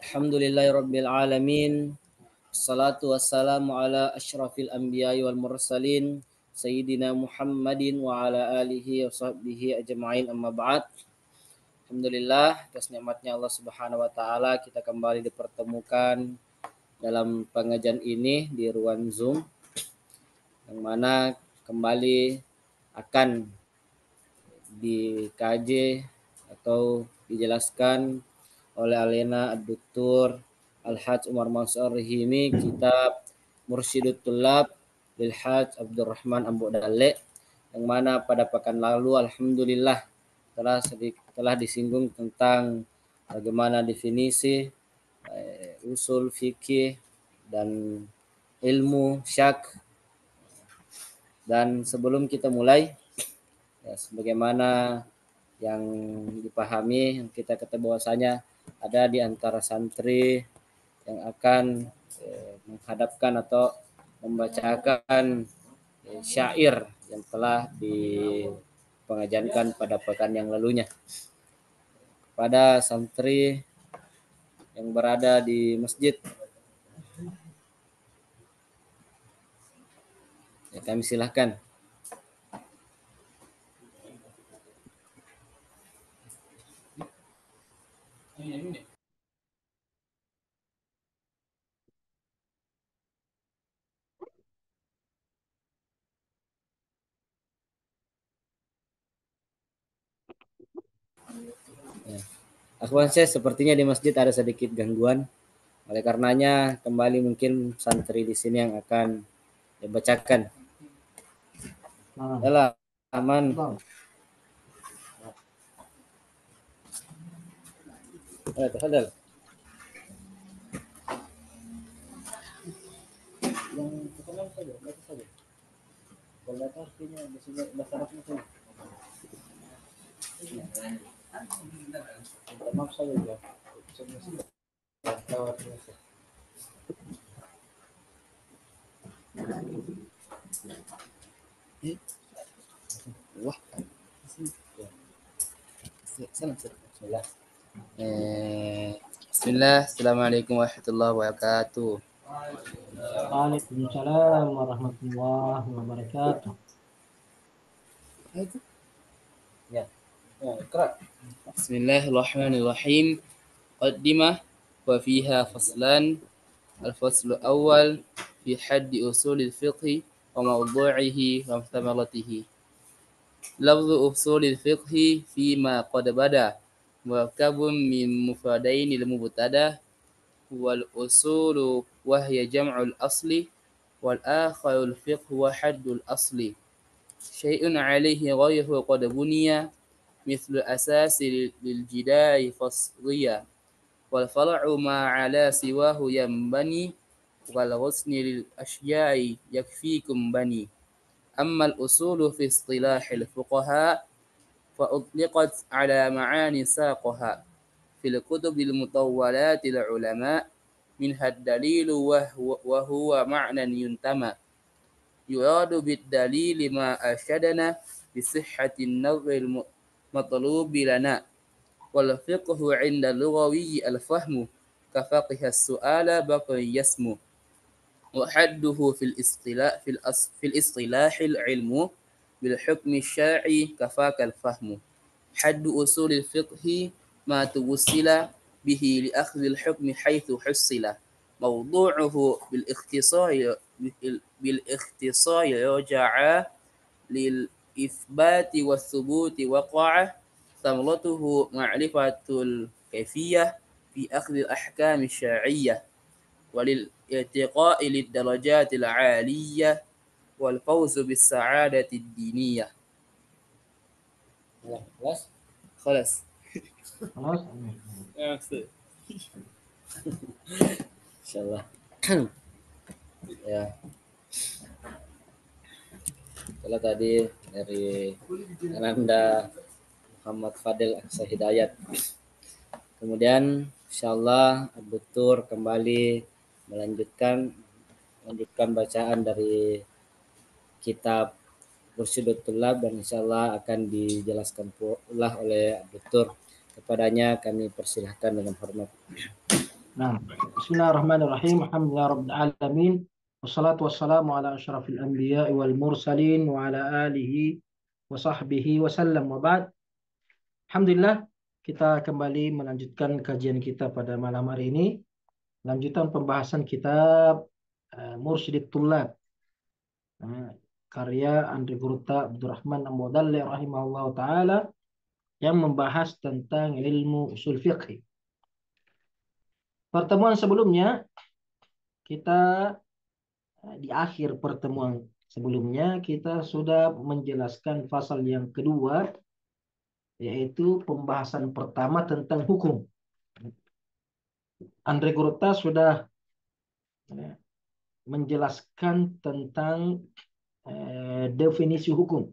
Alhamdulillahirabbil alamin. Wassalatu wassalamu ala asyrafil anbiya'i wal mursalin sayyidina Muhammadin wa ala alihi wa sahbihi ajma'in, amma ba'd. Alhamdulillah, atas nikmatnya Allah Subhanahu wa taala kita kembali dipertemukan dalam pengajian ini di ruang Zoom, yang mana kembali akan dikaji atau dijelaskan oleh Alena Ad-Doktor Al-Hajj Umar Mansur Rahimi, kitab Mursyidut Tullab lil Hajj Abdurrahman Ambo Dale, yang mana pada pekan lalu alhamdulillah telah disinggung tentang bagaimana definisi usul fikih dan ilmu syak. Dan sebelum kita mulai, ya, sebagaimana yang dipahami, kita kata bahwasanya ada di antara santri yang akan menghadapkan atau membacakan syair yang telah dipengajiankan pada pekan yang lalunya. Pada santri yang berada di masjid, ya, kami silahkan. Ya. Akhwan saya sepertinya di masjid ada sedikit gangguan. Oleh karenanya kembali mungkin santri di sini yang akan dibacakan. Yalah, aman. Tafadhal. Yang terkenal saja, baca saja. Kalau baca artinya bahasa Arabnya saja. Minta maaf saja ya. Lewat biasa. Wah. Bismillah. Bismillah. Assalamualaikum warahmatullahi wabarakatuh. Waalaikumsalam warahmatullahi wabarakatuh. Ya. Iqra. Bismillahirrahmanirrahim. Qaddimah wa fiha faslan. Al-faslu awal fi haddi usulil fiqhi wa mawdu'ihi wa muhtamalatihi. Lafzu usulil fiqhi fima qad bada murakabun min mufradainil mubtada wal usulu wa hiya jam'ul asli wal akharul fiqhu wa haddul asli. Syai'un 'alaihi ghayruhu qad buniya mithlu asasi lil jidai fasriya wal far'u ma 'ala siwahu yanbani wal husni lil asya'i yakfikum bani. Amma al-usulu fi istilahil fuqaha fa utliqat 'ala ma'ani saqaha fil kutubil mutawwalatil ulama minha ad-dalilu wa huwa ma'nan yuntama yuradu bid-dalili ma arsyadana bi sihhatin nazril matlubi lana wal fiqhu 'inda lughawi al-fahmu ka faqiha as-su'ala baqi yasmu wa hadduhu fil istilahil ilmu bil hukmi syar'i kafaka al-fahmu. Haddu usulil fiqhi ma tuwsila bihi li akhdhil hukmi haitsu husila. Mawdu'uhu bil ikhtisari raja'a lil ithbati was thubuti waqa'a. Thamlatuhu ma'rifatul kaifiyah fi akhdhil ahkam syar'iyyah walil i'tiqa'i lid darajatil 'aliyyah wal fawzu bis sa'adatid diniyah. خلاص خلاص Khalaas. ya maksud insyaallah. Ya, kalau tadi dari Ananda Muhammad Fadil Aksa Hidayat. Kemudian insyaallah Abdur kembali melanjutkan bacaan dari kitab Mursyidut Tullab, dan insyaallah akan dijelaskan pula oleh Abdur. Kepadanya kami persilahkan dengan hormat. Nah, Bismillahirrahmanirrahim. Alhamdulillah Rabbil Alamin. Wassalatu wassalamu ala asyrafil anbiya wal mursalin wa ala alihi wa sahbihi wa sallam wa ba'd. Alhamdulillah kita kembali melanjutkan kajian kita pada malam hari ini. Lanjutan pembahasan kitab Mursyidit Tullab. Karya Andri Gurta Abdurrahman Amwadalli rahimahullah ta'ala yang membahas tentang ilmu usul fiqh. Pertemuan sebelumnya kita di akhir pertemuan sebelumnya kita sudah menjelaskan pasal yang kedua, yaitu pembahasan pertama tentang hukum. Andre Gurta sudah menjelaskan tentang definisi hukum.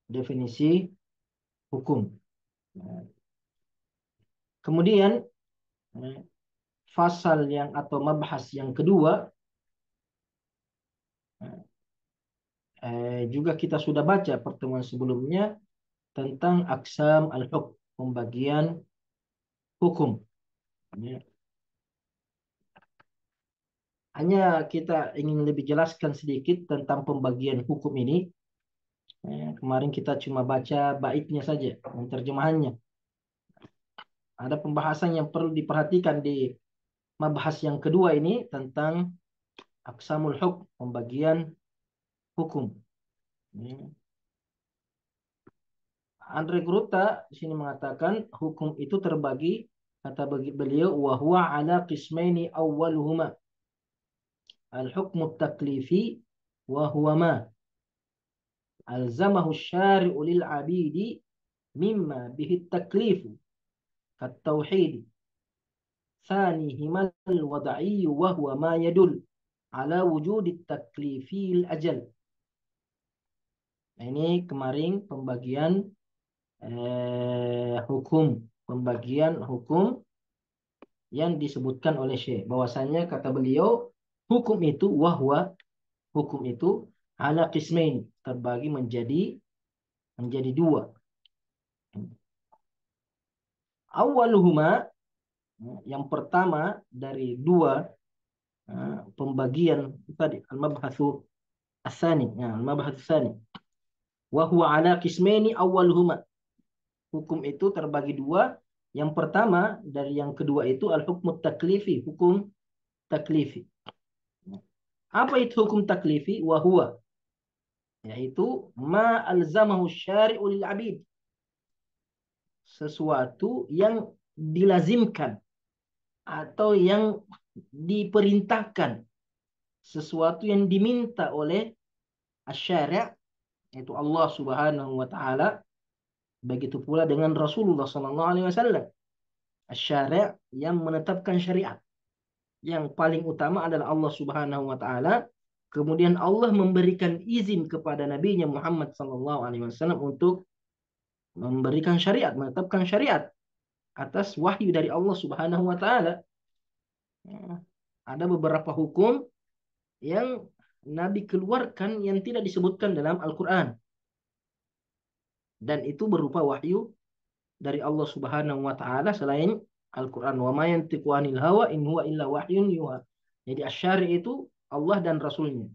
Definisi hukum. Kemudian fasal yang atau mabahas yang kedua juga kita sudah baca pertemuan sebelumnya tentang aqsam al-hukm, pembagian hukum. Hanya kita ingin lebih jelaskan sedikit tentang pembagian hukum ini. Kemarin kita cuma baca baitnya saja, terjemahannya. Ada pembahasan yang perlu diperhatikan di mabahas yang kedua ini tentang aqsamul hukm, pembagian hukum. Andre Gruta di sini mengatakan hukum itu terbagi, kata beliau, wa huwa ala qismaini awwaluhuma al-hukmu taklifi wa huwa ma alzamahu syari'u lil abidi mimma bihi taklifu kat tauhid. Thanihima al-wad'i wa huwa ma yadul ala wujudit taklifil ajal. Nah, ini kemarin pembagian hukum, pembagian hukum yang disebutkan oleh Syekh. Bahwasanya kata beliau hukum itu hukum itu ala qismain, terbagi menjadi dua. Awaluhuma, yang pertama dari dua pembagian tadi, al-mabhatsu ats-tsani, al-mabhatsu ats-tsani. Wa huwa ala qismaini awaluhuma. Hukum itu terbagi dua. Yang pertama dari yang kedua itu al-hukmu taklifi, hukum taklifi. Apa itu hukum taklifi? Wa huwa, yaitu ma alzamahu syari'u lil abid, sesuatu yang dilazimkan atau yang diperintahkan, sesuatu yang diminta oleh asy-syari', yaitu Allah Subhanahu wa taala. Begitu pula dengan Rasulullah sallallahu alaihi wasallam. Asy-syari' yang menetapkan syariat. Yang paling utama adalah Allah Subhanahu wa taala. Kemudian Allah memberikan izin kepada Nabi-Nya Muhammad sallallahu alaihi wasallam untuk memberikan syariat, menetapkan syariat atas wahyu dari Allah Subhanahu wa taala. Ada beberapa hukum yang Nabi keluarkan yang tidak disebutkan dalam Al-Qur'an. Dan itu berupa wahyu dari Allah Subhanahu wa taala selain Al-Qur'an. Wa ma yantiqu 'anil hawa in huwa illa wahyun yuha. Jadi asy-syari' itu Allah dan Rasulnya.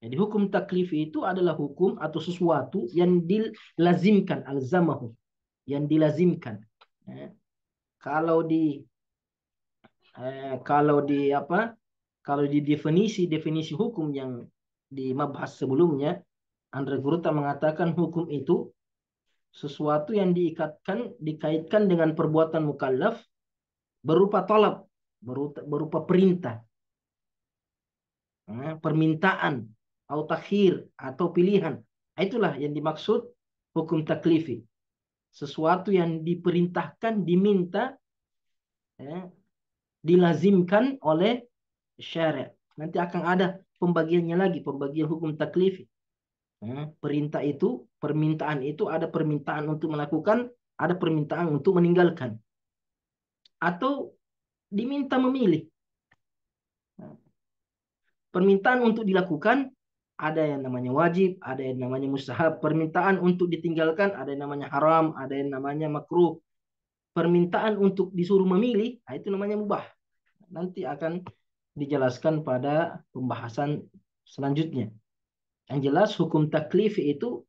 Jadi hukum taklifi itu adalah hukum atau sesuatu yang dilazimkan, alzamahu, yang dilazimkan. Kalau di definisi hukum yang di mabahas sebelumnya, Andre Guruta mengatakan hukum itu sesuatu yang dikaitkan dengan perbuatan mukallaf berupa talab, berupa perintah, permintaan, atau takhir, atau pilihan. Itulah yang dimaksud hukum taklifi. Sesuatu yang diperintahkan, diminta, dilazimkan oleh syariat. Nanti akan ada pembagiannya lagi, pembagian hukum taklifi. Perintah itu, permintaan itu, ada permintaan untuk melakukan, ada permintaan untuk meninggalkan, atau diminta memilih. Permintaan untuk dilakukan ada yang namanya wajib, ada yang namanya mustahab. Permintaan untuk ditinggalkan ada yang namanya haram, ada yang namanya makruh. permintaan untuk disuruh memilih, nah itu namanya mubah. Nanti akan dijelaskan pada pembahasan selanjutnya. Yang jelas hukum taklif itu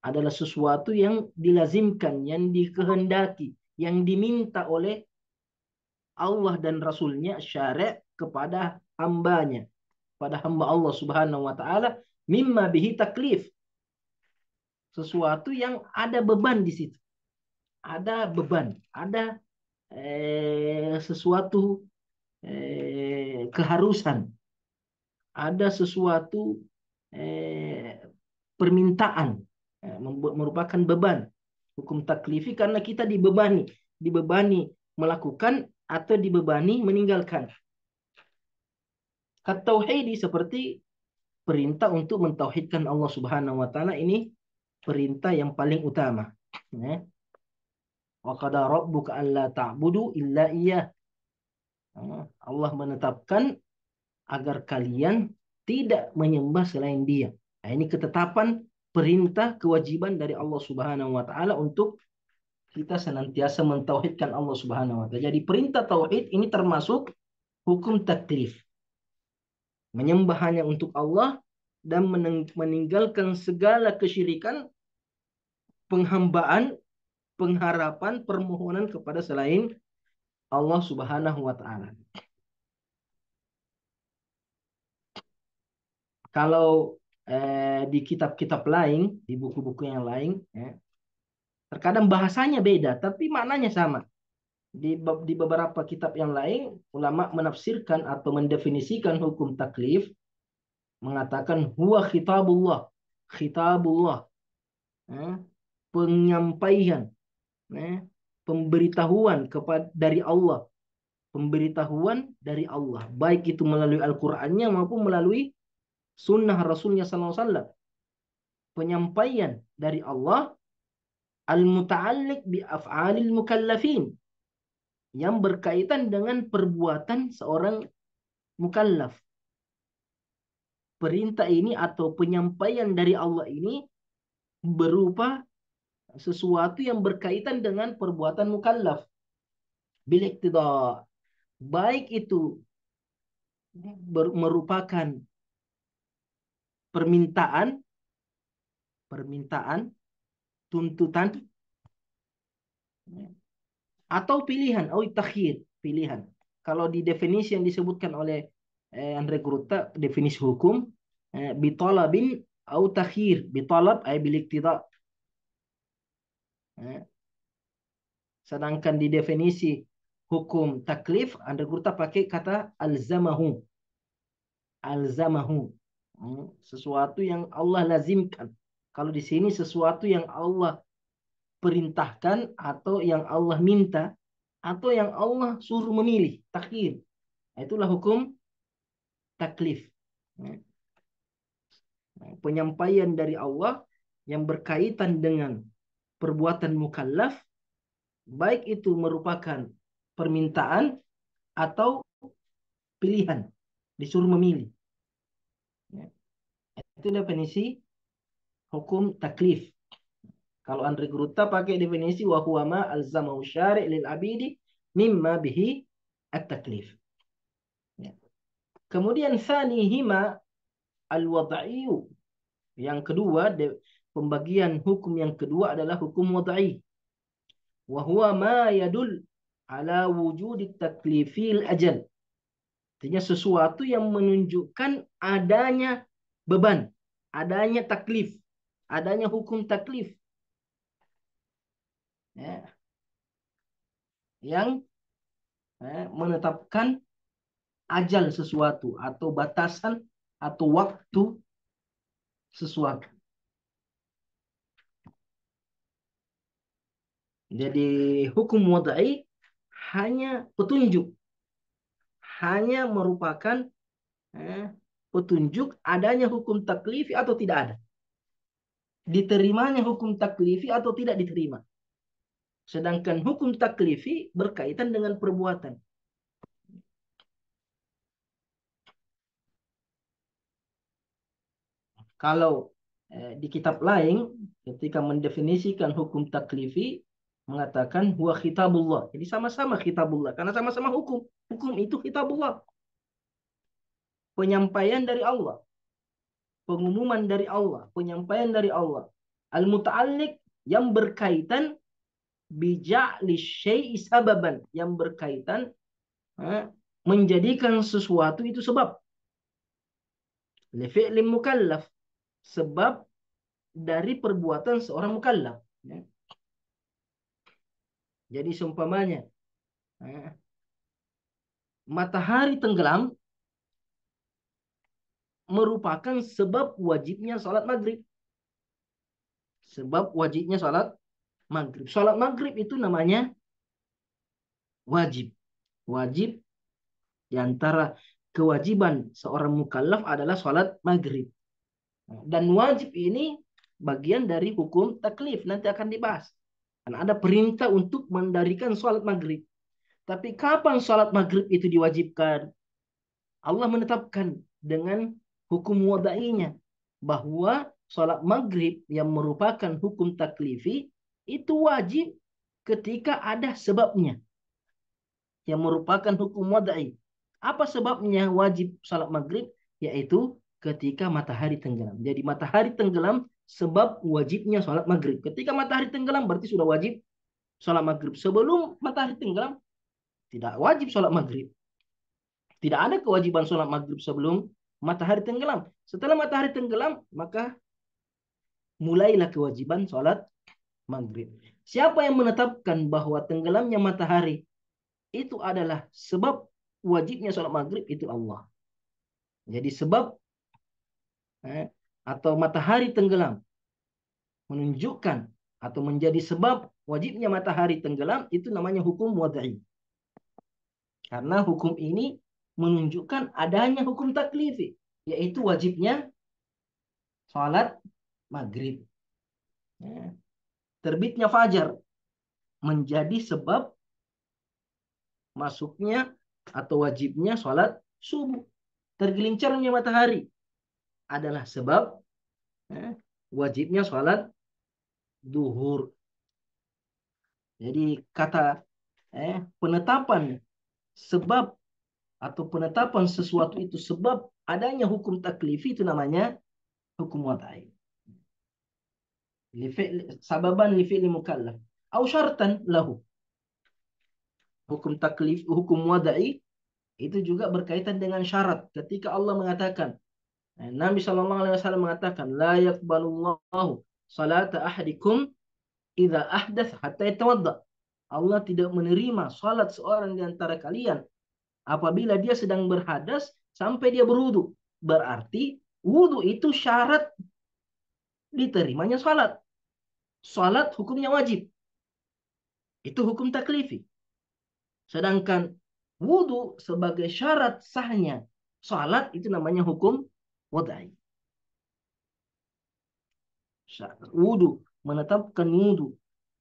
adalah sesuatu yang dilazimkan, yang dikehendaki, yang diminta oleh Allah dan Rasulnya, syariat kepada hambanya, pada hamba Allah Subhanahu wa taala, mimma bihi taklif, sesuatu yang ada beban di situ. Ada beban, ada sesuatu keharusan, ada sesuatu eh, permintaan, merupakan beban. Hukum taklifi karena kita dibebani melakukan atau dibebani meninggalkan. At-tauhidi seperti perintah untuk mentauhidkan Allah Subhanahu wa taala, ini perintah yang paling utama. Ya. Wa qada rabbuka alla ta'budu illa iyyah. Allah menetapkan agar kalian tidak menyembah selain Dia. Nah, ini ketetapan perintah kewajiban dari Allah Subhanahu wa taala untuk kita senantiasa mentauhidkan Allah Subhanahu wa taala. Jadi perintah tauhid ini termasuk hukum taklif. Menyembah hanya untuk Allah dan meninggalkan segala kesyirikan, penghambaan, pengharapan, permohonan kepada selain Allah Subhanahu wa taala. Kalau di kitab-kitab lain, di buku-buku yang lain, ya, terkadang bahasanya beda, tapi maknanya sama. Di beberapa kitab yang lain, ulama menafsirkan atau mendefinisikan hukum taklif, mengatakan huwa khitabullah, ya, penyampaian, ya, pemberitahuan dari Allah, pemberitahuan dari Allah, baik itu melalui Al-Qur'annya maupun melalui sunnah Rasulnya SAW, penyampaian dari Allah al-muta'alliq bi af'alil mukallafin, yang berkaitan dengan perbuatan seorang mukallaf. Perintah ini atau penyampaian dari Allah ini berupa sesuatu yang berkaitan dengan perbuatan mukallaf. Bil iqtida, baik itu merupakan permintaan, tuntutan, atau pilihan, atau takhir, pilihan. Kalau di definisi yang disebutkan oleh Andre Gruta, definisi hukum, bitalabin atau takhir, bitalab ay bil iqtida. Sedangkan di definisi hukum taklif, Andre Gruta pakai kata alzamahu. Alzamahu. Sesuatu yang Allah lazimkan. Kalau di sini sesuatu yang Allah perintahkan atau yang Allah minta atau yang Allah suruh memilih, takhir. Itulah hukum taklif. Penyampaian dari Allah yang berkaitan dengan perbuatan mukallaf, baik itu merupakan permintaan atau pilihan, disuruh memilih. Itu definisi hukum taklif. Kalau Andre Gruta pakai definisi wa huwa ma alzamahu syari' lil abidi mimma bihi at-taklif. Kemudian sanihima al-wad'iyyu. Yang kedua, pembagian hukum yang kedua adalah hukum wad'i. Wa huwa ma yadul ala wujudi taklifil ajal. Artinya sesuatu yang menunjukkan adanya beban, adanya taklif, adanya hukum taklif. Ya. Yang menetapkan ajal sesuatu atau batasan atau waktu sesuatu. Jadi hukum wad'i hanya petunjuk, hanya merupakan petunjuk adanya hukum taklifi atau tidak ada, diterimanya hukum taklifi atau tidak diterima. Sedangkan hukum taklifi berkaitan dengan perbuatan. Kalau di kitab lain ketika mendefinisikan hukum taklifi, mengatakan huwa khitabullah. Jadi sama-sama khitabullah karena sama-sama hukum. Hukum itu khitabullah. Penyampaian dari Allah, pengumuman dari Allah, penyampaian dari Allah. Al-muta'alliq yang berkaitan bija'li syai'i sababan, yang berkaitan menjadikan sesuatu itu sebab. Li fi'lin mukallaf, sebab dari perbuatan seorang mukallaf. Ya. Jadi seumpamanya matahari tenggelam merupakan sebab wajibnya sholat maghrib. Sebab wajibnya sholat maghrib. Sholat maghrib itu namanya wajib. Wajib diantara kewajiban seorang mukallaf adalah sholat maghrib. Dan wajib ini bagian dari hukum taklif. Nanti akan dibahas. Karena ada perintah untuk mendirikan sholat maghrib. Tapi kapan sholat maghrib itu diwajibkan? Allah menetapkan dengan hukum wadainya bahwa sholat maghrib yang merupakan hukum taklifi itu wajib ketika ada sebabnya yang merupakan hukum wadai. Apa sebabnya wajib sholat maghrib? Yaitu ketika matahari tenggelam. Jadi matahari tenggelam sebab wajibnya sholat maghrib. Ketika matahari tenggelam berarti sudah wajib sholat maghrib. Sebelum matahari tenggelam tidak wajib sholat maghrib. Tidak ada kewajiban sholat maghrib sebelum matahari tenggelam. Setelah matahari tenggelam, maka mulailah kewajiban sholat maghrib. Siapa yang menetapkan bahwa tenggelamnya matahari itu adalah sebab wajibnya sholat maghrib? Itu Allah. Jadi sebab atau matahari tenggelam menunjukkan atau menjadi sebab wajibnya matahari tenggelam itu namanya hukum wad'i. Karena hukum ini menunjukkan adanya hukum taklifi, yaitu wajibnya sholat maghrib. Terbitnya fajar menjadi sebab masuknya atau wajibnya sholat subuh. Tergelincirnya matahari adalah sebab wajibnya sholat duhur. Jadi kata penetapan sebab atau penetapan sesuatu itu sebab adanya hukum taklifi itu namanya hukum wadai. Sababan li fi'li mukallaf au syartan lahu. Hukum taklif, hukum wadai itu juga berkaitan dengan syarat. Ketika Allah mengatakan, Nabi SAW mengatakan, la yakbalullahu salata ahadikum idza ahdath hatta yatawadda. Allah tidak menerima salat seorang di antara kalian apabila dia sedang berhadas sampai dia berwudu. Berarti wudu itu syarat diterimanya salat. Salat hukumnya wajib. Itu hukum taklifi. Sedangkan wudu sebagai syarat sahnya salat itu namanya hukum wadai. Wudu, menetapkan wudu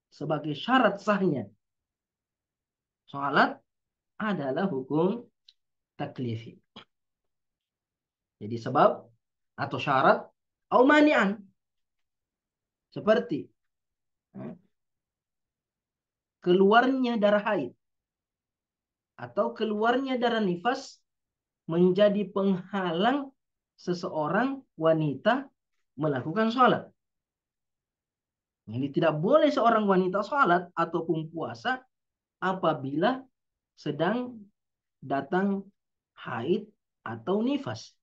sebagai syarat sahnya salat adalah hukum taklifi. Jadi sebab atau syarat atau mani'an. Seperti keluarnya darah haid atau keluarnya darah nifas menjadi penghalang seseorang wanita melakukan sholat. Jadi tidak boleh seorang wanita sholat ataupun puasa apabila sedang datang haid atau nifas.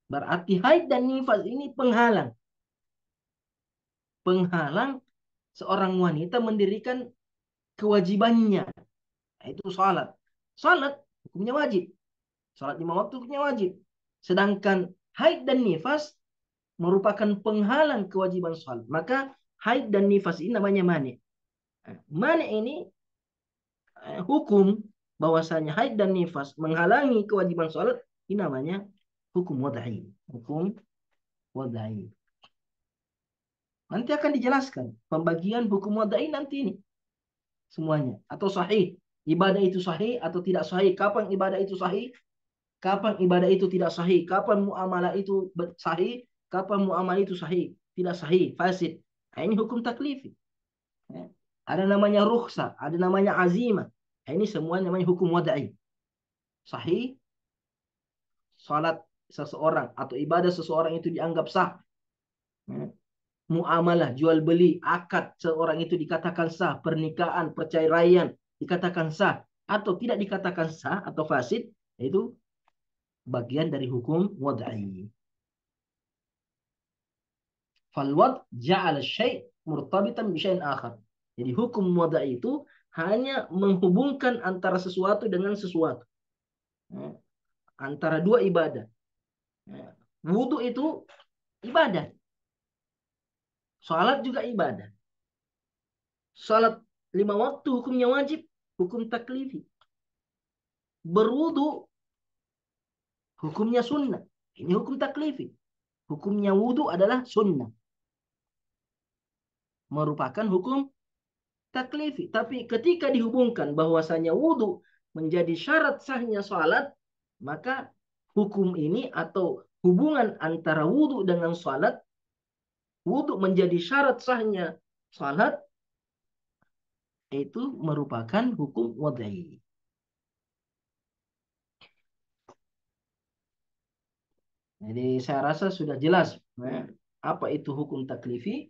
Berarti haid dan nifas ini penghalang. Penghalang seorang wanita mendirikan kewajibannya. Itu sholat. Sholat hukumnya wajib. Sholat 5 waktu hukumnya wajib. Sedangkan haid dan nifas merupakan penghalang kewajiban sholat. Maka haid dan nifas ini namanya mani. Mani ini hukum bahwasanya haid dan nifas menghalangi kewajiban sholat, ini namanya hukum wadai. Hukum wadai. Nanti akan dijelaskan pembagian hukum wadai nanti ini semuanya. Atau sahih, ibadah itu sahih atau tidak sahih. Kapan ibadah itu sahih, kapan ibadah itu tidak sahih, kapan muamalah itu sahih, kapan muamalah itu sahih, tidak sahih, fasid. Nah, ini hukum taklifi. ada namanya rukhsah, ada namanya azimah. Nah, ini semua namanya hukum wadai. Sahih, salat seseorang atau ibadah seseorang itu dianggap sah. Muamalah, jual beli, akad seorang itu dikatakan sah, pernikahan, perceraian dikatakan sah atau tidak dikatakan sah atau fasid, itu bagian dari hukum wadai. Falwad ja'al syai' murtabitan bi syai'in akhar. Jadi hukum wadai itu hanya menghubungkan antara sesuatu dengan sesuatu. Antara dua ibadah. Wudhu itu ibadah. Salat juga ibadah. Salat 5 waktu hukumnya wajib, hukum taklifi. Berwudhu hukumnya sunnah. Ini hukum taklifi. Hukumnya wudhu adalah sunnah. Merupakan hukum taklifi. Tapi ketika dihubungkan bahwasanya wudhu menjadi syarat sahnya salat, maka hukum ini atau hubungan antara wudhu dengan salat, wudhu menjadi syarat sahnya salat, itu merupakan hukum wadai. Jadi saya rasa sudah jelas apa itu hukum taklifi,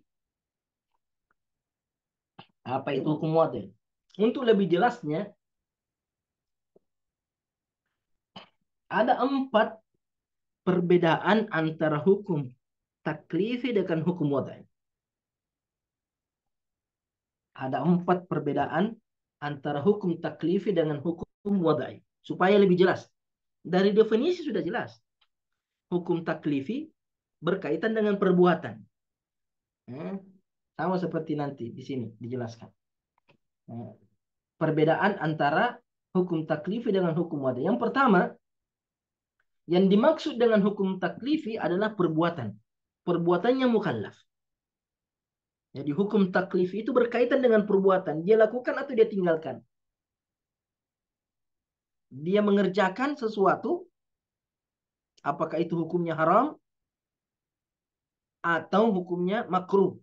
apa itu hukum wadai. Untuk lebih jelasnya, ada 4 perbedaan antara hukum taklifi dengan hukum wadai. Ada 4 perbedaan antara hukum taklifi dengan hukum wadai. Supaya lebih jelas. Dari definisi sudah jelas. Hukum taklifi berkaitan dengan perbuatan. Sama seperti nanti di sini dijelaskan. Perbedaan antara hukum taklifi dengan hukum wadai. Yang pertama, yang dimaksud dengan hukum taklifi adalah perbuatan. Perbuatannya mukallaf. Jadi hukum taklifi itu berkaitan dengan perbuatan. Dia lakukan atau dia tinggalkan. Dia mengerjakan sesuatu, apakah itu hukumnya haram atau hukumnya makruh.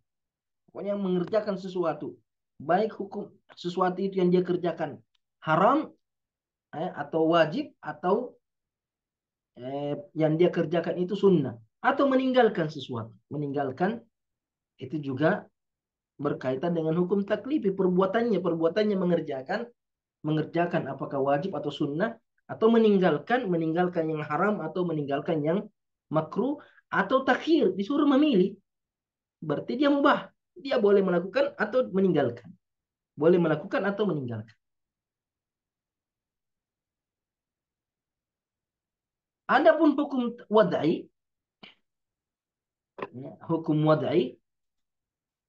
Pokoknya mengerjakan sesuatu. Baik hukum sesuatu itu yang dia kerjakan haram atau wajib, atau yang dia kerjakan itu sunnah. Atau meninggalkan sesuatu. Meninggalkan itu juga berkaitan dengan hukum taklifi. Perbuatannya mengerjakan apakah wajib atau sunnah, atau meninggalkan yang haram, atau meninggalkan yang makruh, atau takhir, disuruh memilih. Berarti dia mubah. Dia boleh melakukan atau meninggalkan. Boleh melakukan atau meninggalkan. Adapun hukum wadai,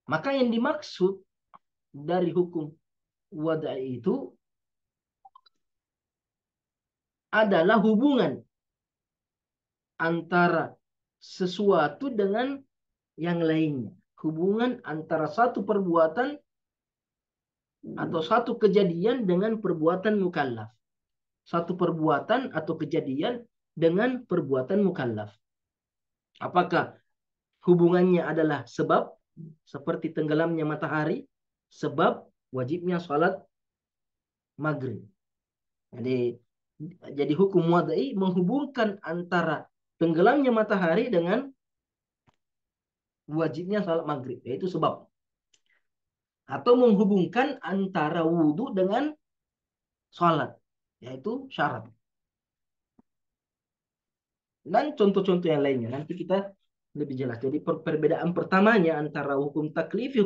maka yang dimaksud dari hukum wadai itu adalah hubungan antara sesuatu dengan yang lainnya. Hubungan antara satu perbuatan atau satu kejadian dengan perbuatan mukallaf. Satu perbuatan atau kejadian dengan perbuatan mukallaf. Apakah hubungannya adalah sebab, seperti tenggelamnya matahari, sebab wajibnya salat maghrib. Jadi hukum wadai menghubungkan antara tenggelamnya matahari dengan wajibnya salat maghrib, yaitu sebab. Atau menghubungkan antara wudhu dengan salat, yaitu syarat. Dan contoh-contoh yang lainnya nanti kita lebih jelas. Jadi perbedaan pertamanya antara hukum taklifi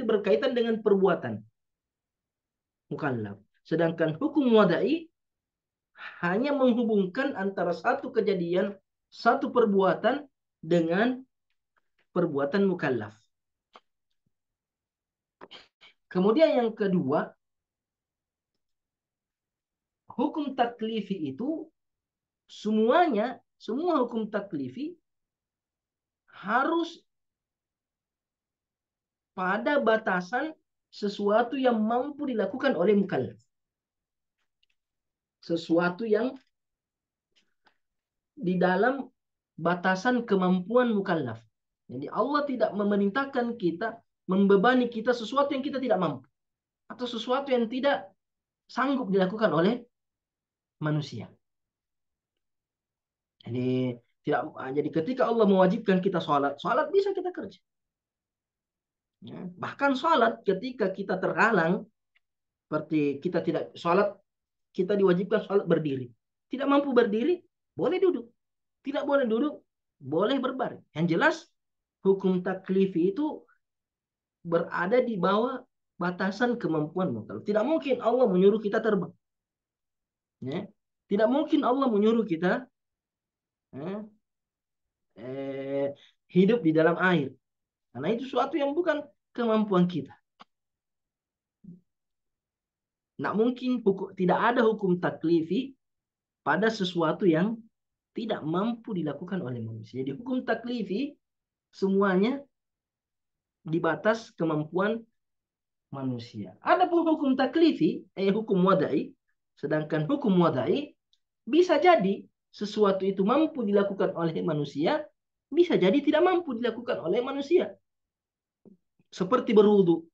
berkaitan dengan perbuatan mukallaf. Sedangkan hukum wadai hanya menghubungkan antara satu kejadian, satu perbuatan dengan perbuatan mukallaf. Kemudian yang kedua, hukum taklifi itu semua hukum taklifi harus pada batasan sesuatu yang mampu dilakukan oleh mukallaf. Sesuatu yang di dalam batasan kemampuan mukallaf. Jadi Allah tidak memerintahkan kita, membebani kita sesuatu yang kita tidak mampu. atau sesuatu yang tidak sanggup dilakukan oleh manusia. Jadi tidak, jadi ketika Allah mewajibkan kita sholat, sholat bisa kita kerja. Ya. Bahkan sholat ketika kita terhalang, seperti kita tidak sholat, kita diwajibkan sholat berdiri. Tidak mampu berdiri, boleh duduk. Tidak boleh duduk, boleh berbaring. Yang jelas, hukum taklifi itu berada di bawah batasan kemampuan mukallaf. Tidak mungkin Allah menyuruh kita terbang. Ya. Tidak mungkin Allah menyuruh kita eh, hidup di dalam air. Karena itu suatu yang bukan kemampuan kita. Tidak mungkin tidak ada hukum taklifi pada sesuatu yang tidak mampu dilakukan oleh manusia. Jadi hukum taklifi semuanya di batas kemampuan manusia. Adapun hukum taklifi, hukum wadai, sedangkan hukum wadai bisa jadi sesuatu itu mampu dilakukan oleh manusia, bisa jadi tidak mampu dilakukan oleh manusia. Seperti berwudu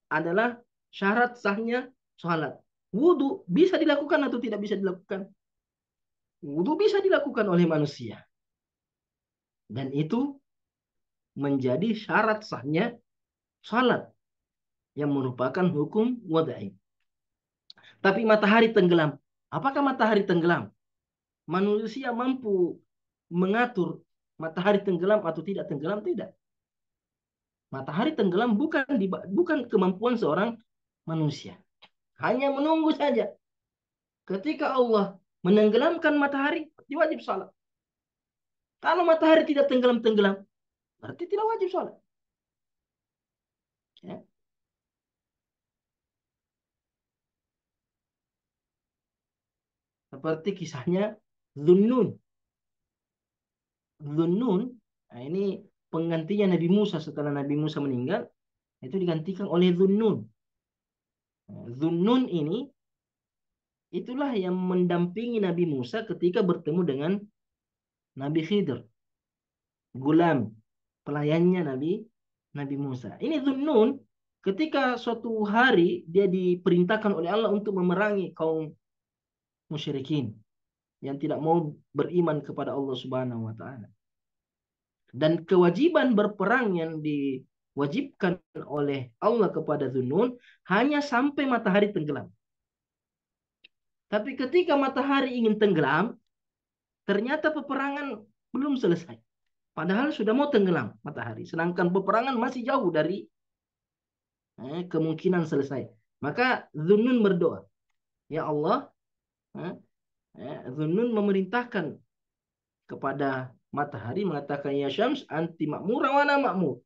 adalah syarat sahnya sholat. Wudu bisa dilakukan atau tidak bisa dilakukan? Wudu bisa dilakukan oleh manusia. Dan itu menjadi syarat sahnya sholat yang merupakan hukum wadai. Tapi matahari tenggelam. Apakah matahari tenggelam? Manusia mampu mengatur matahari tenggelam atau tidak tenggelam? Tidak. Matahari tenggelam bukan kemampuan seorang manusia. Hanya menunggu saja. Ketika Allah menenggelamkan matahari, wajib sholat. Kalau matahari tidak tenggelam-tenggelam, berarti tidak wajib sholat. Ya. Seperti kisahnya Dhunnun. Dhunnun, nah ini penggantinya Nabi Musa setelah Nabi Musa meninggal, itu digantikan oleh Dhunnun. Dhunnun ini itulah yang mendampingi Nabi Musa ketika bertemu dengan Nabi Khidir, gulam, pelayannya Nabi Musa. Ini Dhunnun ketika suatu hari dia diperintahkan oleh Allah untuk memerangi kaum musyrikin yang tidak mau beriman kepada Allah Subhanahu wa taala. Dan kewajiban berperang yang diwajibkan oleh Allah kepada Dhunnun hanya sampai matahari tenggelam. Tapi ketika matahari ingin tenggelam, ternyata peperangan belum selesai. Padahal sudah mau tenggelam matahari. Sedangkan peperangan masih jauh dari kemungkinan selesai. Maka Dhunnun berdoa. Ya Allah, Dhunnun memerintahkan kepada matahari mengatakan, ya Syams anti ma'mura wa ana ma'mur.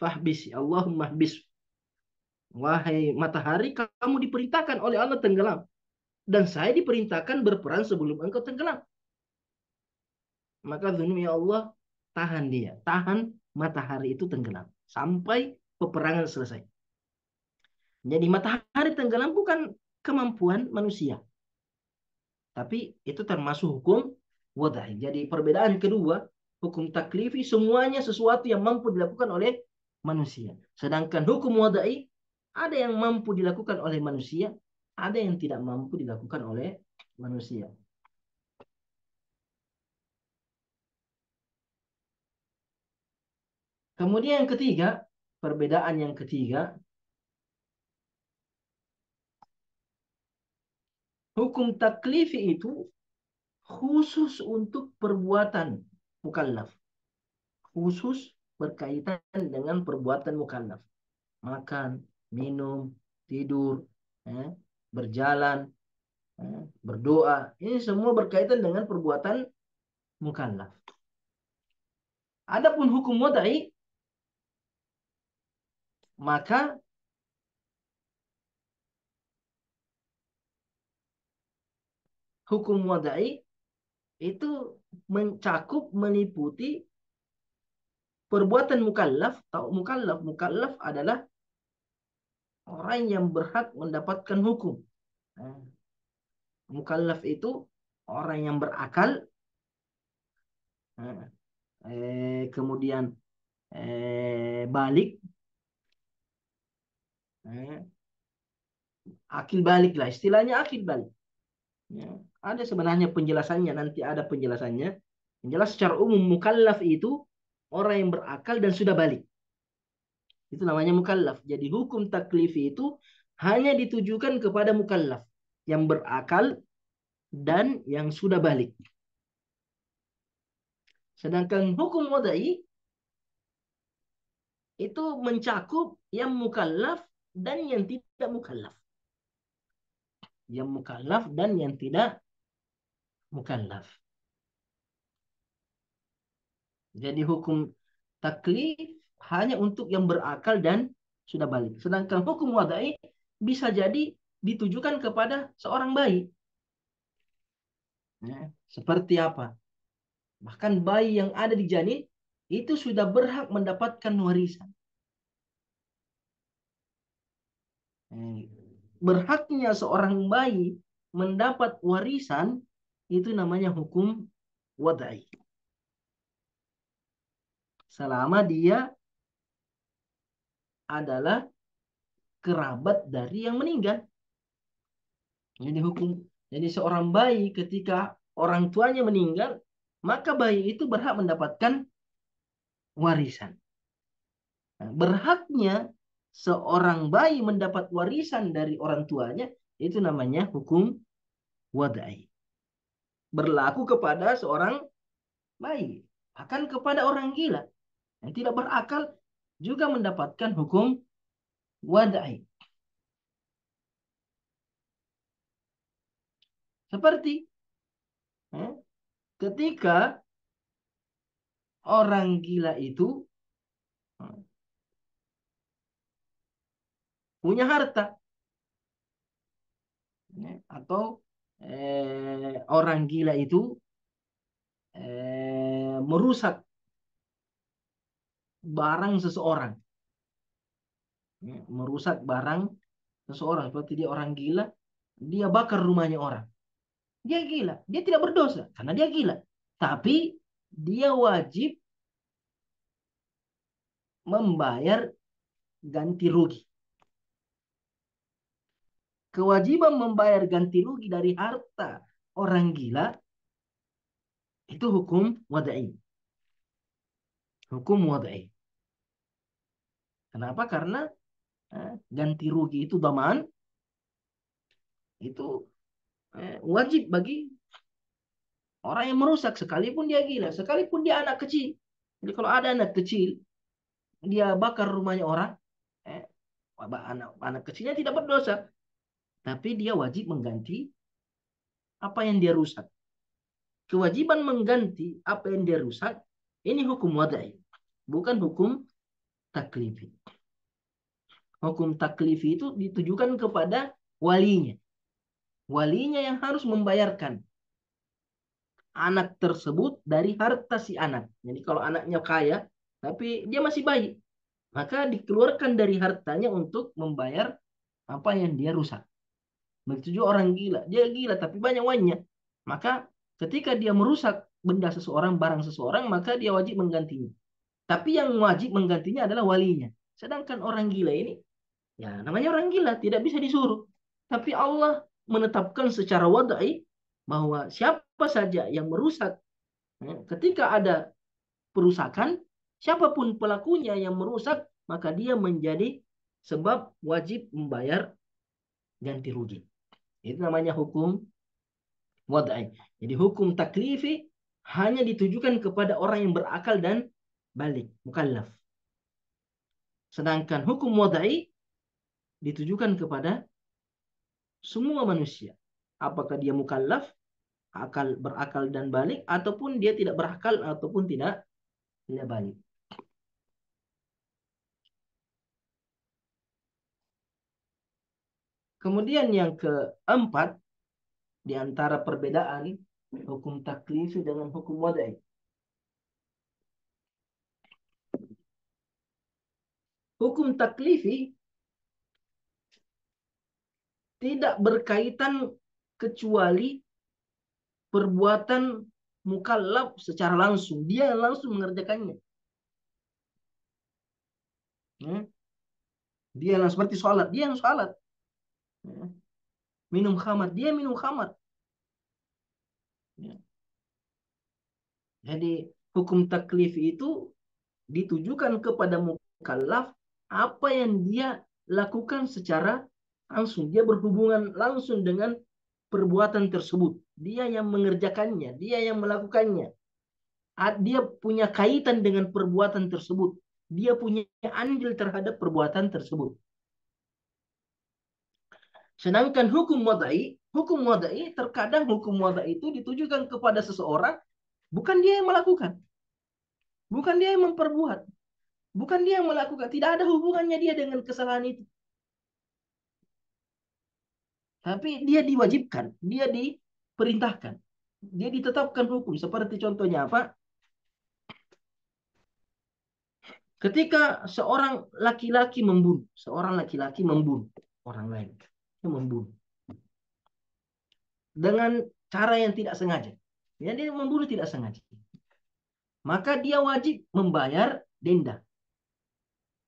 Fahbis, Allahumma hbis. Wahai matahari, kamu diperintahkan oleh Allah tenggelam. Dan saya diperintahkan berperang sebelum engkau tenggelam. Maka Dhunnun, ya Allah, tahan dia. Tahan matahari itu tenggelam. Sampai peperangan selesai. Jadi matahari tenggelam bukan kemampuan manusia. Tapi itu termasuk hukum wadai. Jadi perbedaan kedua, hukum taklifi semuanya sesuatu yang mampu dilakukan oleh manusia. Sedangkan hukum wadai ada yang mampu dilakukan oleh manusia, ada yang tidak mampu dilakukan oleh manusia. Kemudian yang ketiga, perbedaan yang ketiga, hukum taklifi itu khusus untuk perbuatan mukallaf. Khusus berkaitan dengan perbuatan mukallaf. Makan, minum, tidur, berjalan, berdoa. Ini semua berkaitan dengan perbuatan mukallaf. Adapun hukum wadai, maka hukum wadai itu mencakup meliputi perbuatan mukallaf. Tahu mukallaf? Mukallaf adalah orang yang berhak mendapatkan hukum. Mukallaf itu orang yang berakal, kemudian balik, Akil balik lah, istilahnya akil balik. Ya, ada sebenarnya penjelasannya, nanti ada penjelasannya. Yang jelas secara umum mukallaf itu orang yang berakal dan sudah balik. Itu namanya mukallaf. Jadi hukum taklifi itu hanya ditujukan kepada mukallaf yang berakal dan yang sudah balik. Sedangkan hukum wadai itu mencakup yang mukallaf dan yang tidak mukallaf. Yang mukallaf dan yang tidak mukallaf. Jadi hukum taklif hanya untuk yang berakal dan sudah balik. Sedangkan hukum wadai bisa jadi ditujukan kepada seorang bayi. Ya, seperti apa? Bahkan bayi yang ada di janin itu sudah berhak mendapatkan warisan. Berhaknya seorang bayi mendapat warisan itu namanya hukum wadai. Selama dia adalah kerabat dari yang meninggal. Jadi hukum, jadi seorang bayi ketika orang tuanya meninggal, maka bayi itu berhak mendapatkan warisan. Nah, berhaknya seorang bayi mendapat warisan dari orang tuanya itu namanya hukum wadai. Berlaku kepada seorang bayi, bahkan kepada orang gila yang tidak berakal juga mendapatkan hukum wadai. Seperti ketika orang gila itu punya harta, atau orang gila itu merusak barang seseorang, merusak barang seseorang, seperti dia orang gila, dia bakar rumahnya orang, dia gila, dia tidak berdosa karena dia gila, tapi dia wajib membayar ganti rugi. Kewajiban membayar ganti rugi dari harta orang gila itu hukum wadai. Hukum wadai. Kenapa? Karena ganti rugi itu daman, itu wajib bagi orang yang merusak, sekalipun dia gila, sekalipun dia anak kecil. Jadi kalau ada anak kecil, dia bakar rumahnya orang, eh, anak kecilnya tidak berdosa, tapi dia wajib mengganti apa yang dia rusak. Kewajiban mengganti apa yang dia rusak, ini hukum wadai, bukan hukum taklifi. Hukum taklifi itu ditujukan kepada walinya. Walinya yang harus membayarkan anak tersebut dari harta si anak. Jadi kalau anaknya kaya, tapi dia masih bayi, maka dikeluarkan dari hartanya untuk membayar apa yang dia rusak. Begitu juga orang gila, dia gila tapi banyak uangnya, maka ketika dia merusak benda seseorang, barang seseorang, maka dia wajib menggantinya. Tapi yang wajib menggantinya adalah walinya. Sedangkan orang gila ini, ya namanya orang gila, tidak bisa disuruh. Tapi Allah menetapkan secara wadai bahwa siapa saja yang merusak, ketika ada perusakan, siapapun pelakunya yang merusak, maka dia menjadi sebab wajib membayar ganti rugi. Itu namanya hukum wadai. Jadi hukum taklifi hanya ditujukan kepada orang yang berakal dan balik, mukallaf. Sedangkan hukum wadai ditujukan kepada semua manusia. Apakah dia mukallaf, berakal dan balik, ataupun dia tidak berakal ataupun tidak balik. Kemudian yang keempat di antara perbedaan hukum taklifi dengan hukum wadai. Hukum taklifi tidak berkaitan kecuali perbuatan mukallaf secara langsung. Dia langsung mengerjakannya. Dia yang seperti sholat. Dia yang sholat. Ya. Minum khamar, dia minum khamar. Ya. Jadi hukum taklif itu ditujukan kepada mukallaf apa yang dia lakukan secara langsung. Dia berhubungan langsung dengan perbuatan tersebut. Dia yang mengerjakannya, dia yang melakukannya. Dia punya kaitan dengan perbuatan tersebut. Dia punya andil terhadap perbuatan tersebut. Sedangkan hukum wadai terkadang hukum wadai itu ditujukan kepada seseorang, bukan dia yang melakukan, bukan dia yang memperbuat, bukan dia yang melakukan, tidak ada hubungannya dia dengan kesalahan itu. Tapi dia diwajibkan, dia diperintahkan, dia ditetapkan hukum. Seperti contohnya apa? Ketika seorang laki-laki membunuh orang lain, dia membunuh dengan cara yang tidak sengaja. Ya, dia membunuh tidak sengaja. Maka dia wajib membayar denda,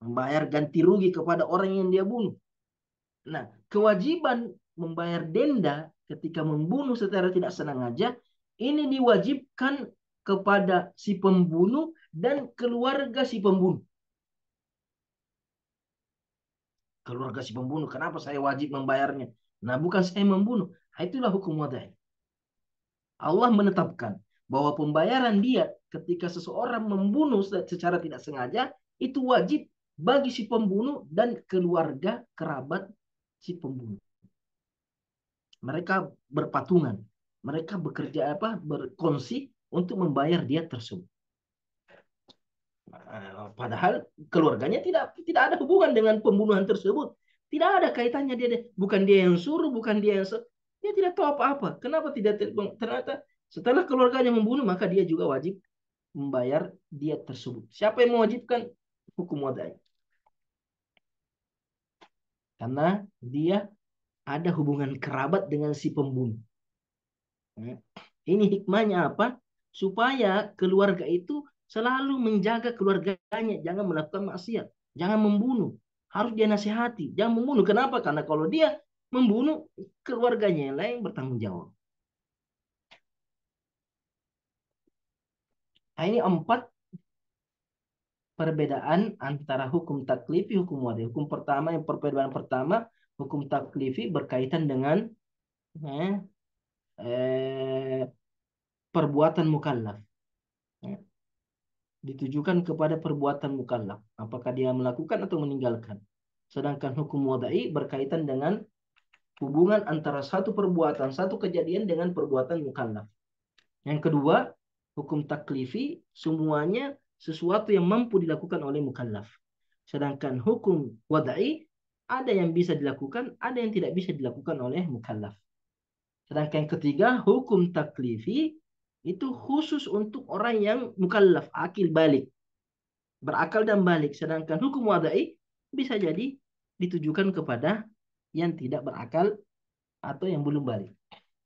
membayar ganti rugi kepada orang yang dia bunuh. Nah, kewajiban membayar denda ketika membunuh secara tidak sengaja ini diwajibkan kepada si pembunuh dan keluarga si pembunuh. Keluarga si pembunuh, kenapa saya wajib membayarnya? Nah, bukan saya membunuh. Nah, itulah hukum wadai. Allah menetapkan bahwa pembayaran dia ketika seseorang membunuh secara tidak sengaja itu wajib bagi si pembunuh dan keluarga kerabat si pembunuh. Mereka berpatungan, mereka bekerja berkongsi untuk membayar dia tersebut. Padahal keluarganya tidak ada hubungan dengan pembunuhan tersebut. Tidak ada kaitannya dia, bukan dia yang suruh, bukan dia yang dia tidak tahu apa-apa. Kenapa tidak ternyata setelah keluarganya membunuh maka dia juga wajib membayar dia tersebut. Siapa yang mewajibkan? Hukum wadai. Karena dia ada hubungan kerabat dengan si pembunuh. Ini hikmahnya apa? Supaya keluarga itu selalu menjaga keluarganya, jangan melakukan maksiat, jangan membunuh. Harus dia nasihati, jangan membunuh. Kenapa? Karena kalau dia membunuh, keluarganya yang lain bertanggung jawab. Nah, ini 4 perbedaan antara hukum taklifi, hukum wadai. Hukum pertama, yang perbedaan pertama, hukum taklifi berkaitan dengan eh, eh, perbuatan mukallaf. Eh, ditujukan kepada perbuatan mukallaf. Apakah dia melakukan atau meninggalkan. Sedangkan hukum wadai berkaitan dengan hubungan antara satu perbuatan, satu kejadian dengan perbuatan mukallaf. Yang kedua, hukum taklifi semuanya sesuatu yang mampu dilakukan oleh mukallaf. Sedangkan hukum wadai ada yang bisa dilakukan, ada yang tidak bisa dilakukan oleh mukallaf. Sedangkan yang ketiga, hukum taklifi itu khusus untuk orang yang mukallaf, akil balik, berakal dan balik. Sedangkan hukum wadai bisa jadi ditujukan kepada yang tidak berakal atau yang belum balik.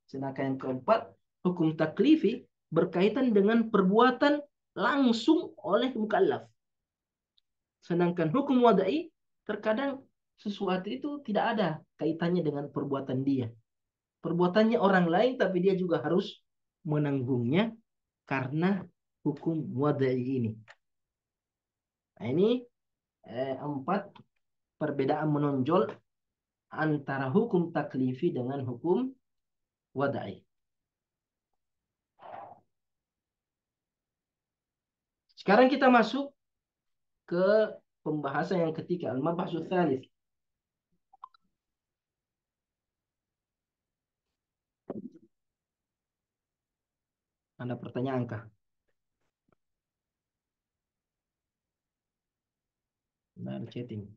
Sedangkan yang keempat, hukum taklifi berkaitan dengan perbuatan langsung oleh mukallaf. Sedangkan hukum wadai terkadang sesuatu itu tidak ada kaitannya dengan perbuatan dia. Perbuatannya orang lain tapi dia juga harus menanggungnya karena hukum wadai ini. Nah, ini 4 perbedaan menonjol antara hukum taklifi dengan hukum wadai. Sekarang kita masuk ke pembahasan yang ketiga, al-mabhasu tsalits. Ada pertanyaan kah? Nah, ada chatting.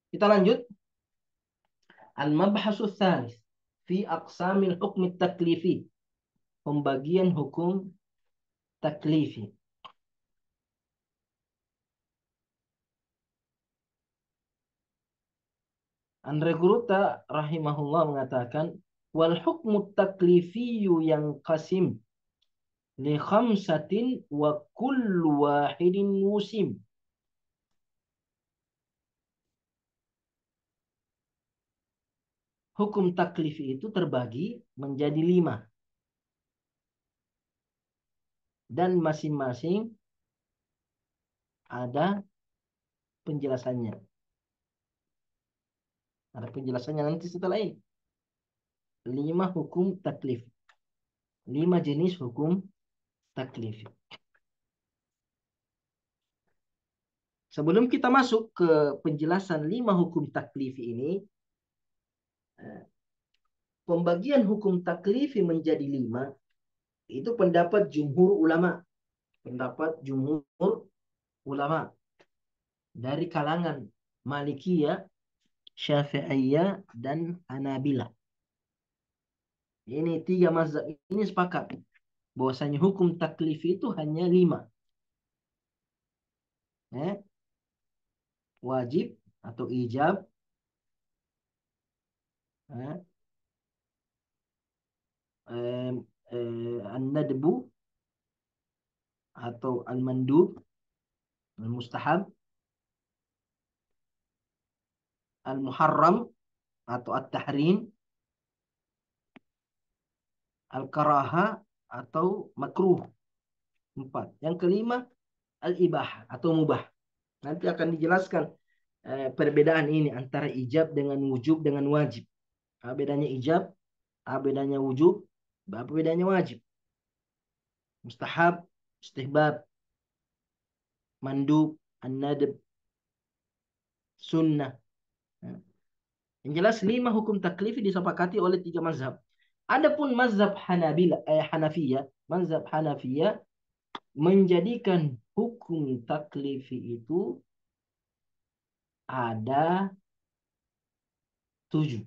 Kita lanjut. Al-mabhasu tsalits fi aqsamil hukm taklifi. Pembagian hukum taklifi. Andre Guruta rahimahullah mengatakan wal hukmu taklifiyu yang qasim li khamsatin wa kullu wahidin musim. hukum taklif itu terbagi menjadi 5. Dan masing-masing ada penjelasannya. Ada penjelasannya nanti setelah ini. 5 hukum taklif. 5 jenis hukum taklif. Sebelum kita masuk ke penjelasan 5 hukum taklif ini, pembagian hukum taklif menjadi 5 itu pendapat jumhur ulama. Pendapat jumhur ulama dari kalangan Malikiyah, Syafi'iyah, dan Hanabilah. Ini 3 mazhab ini sepakat bahwasanya hukum taklif itu hanya 5. Wajib atau ijab, an-nadbu atau al-mandub, al-mustahab, al-muharram atau at-tahrim, al-karaha atau makruh. 4. Yang kelima al-ibah atau mubah. Nanti akan dijelaskan perbedaan ini antara ijab dengan wujub dengan wajib. Apa bedanya ijab, apa bedanya wujub, apa bedanya wajib. Mustahab, istihbab, mandub, an-nadb, sunnah. Yang jelas 5 hukum taklif disepakati oleh 3 mazhab. Adapun mazhab Hanafiyah, mazhab Hanafiyah menjadikan hukum taklif itu ada 7.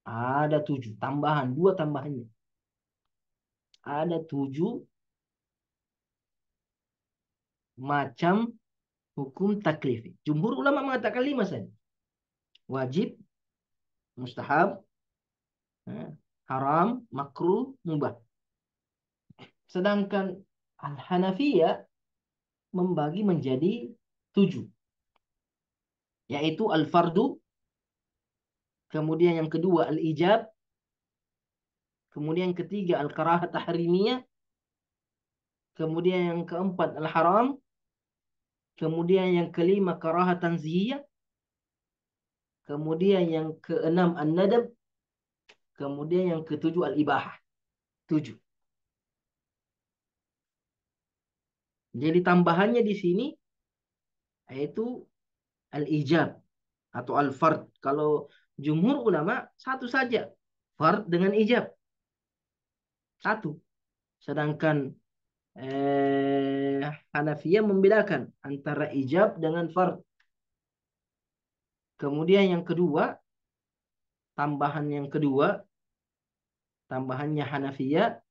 Ada 7 tambahan, 2 tambahannya. Ada 7 macam hukum taklif. Jumhur ulama mengatakan 5 saja. Wajib, mustahab, haram, makruh, mubah. Sedangkan Al-Hanafiyah membagi menjadi 7. Yaitu al-fardu, kemudian yang kedua al-ijab, kemudian yang ketiga al-karahah tahrimiyah, kemudian yang keempat al-haram, kemudian yang kelima karahah tanzihiyah, kemudian yang keenam an-nadab, kemudian yang ketujuh al-ibahah. 7. Jadi tambahannya di sini yaitu al-ijab atau al-fard. Kalau jumhur ulama satu saja, fard dengan ijab. 1. Sedangkan Hanafiyah membedakan antara ijab dengan fard. Kemudian yang kedua, tambahannya Hanafiyah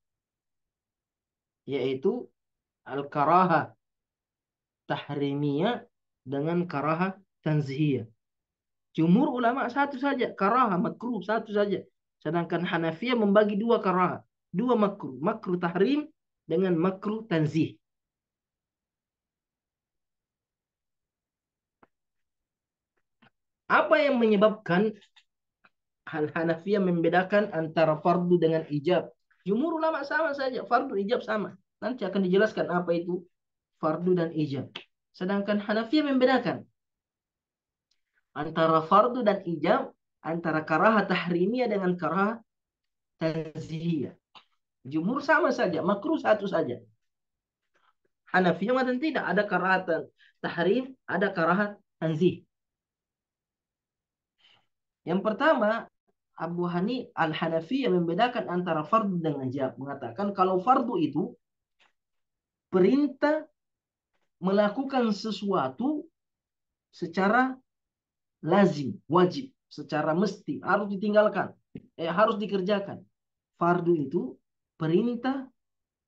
yaitu al-karahah tahrimiyah dengan karahah tanzihiyah. Jumhur ulama satu saja, karahah makruh satu saja. Sedangkan Hanafiyah membagi 2 karahah, 2 makruh, makruh tahrim dengan makruh tanzih. Apa yang menyebabkan Hanafiyah membedakan antara fardu dengan ijab? Jumhur ulama sama saja, fardu ijab sama. Nanti akan dijelaskan apa itu fardu dan ijab. Sedangkan Hanafiyah membedakan antara fardu dan ijab, antara karahah tahrimiyah dengan karahah tanzihiyah. Jumhur sama saja, makruh satu saja. Hanafiyah matan tidak, ada karahah tahrim, ada karahah tanzih. Yang pertama, Abu Al-Hanafiyah membedakan antara fardu dengan ijab. Mengatakan kalau fardu itu perintah melakukan sesuatu secara lazim, wajib, secara mesti, harus ditinggalkan, harus dikerjakan. Fardu itu perintah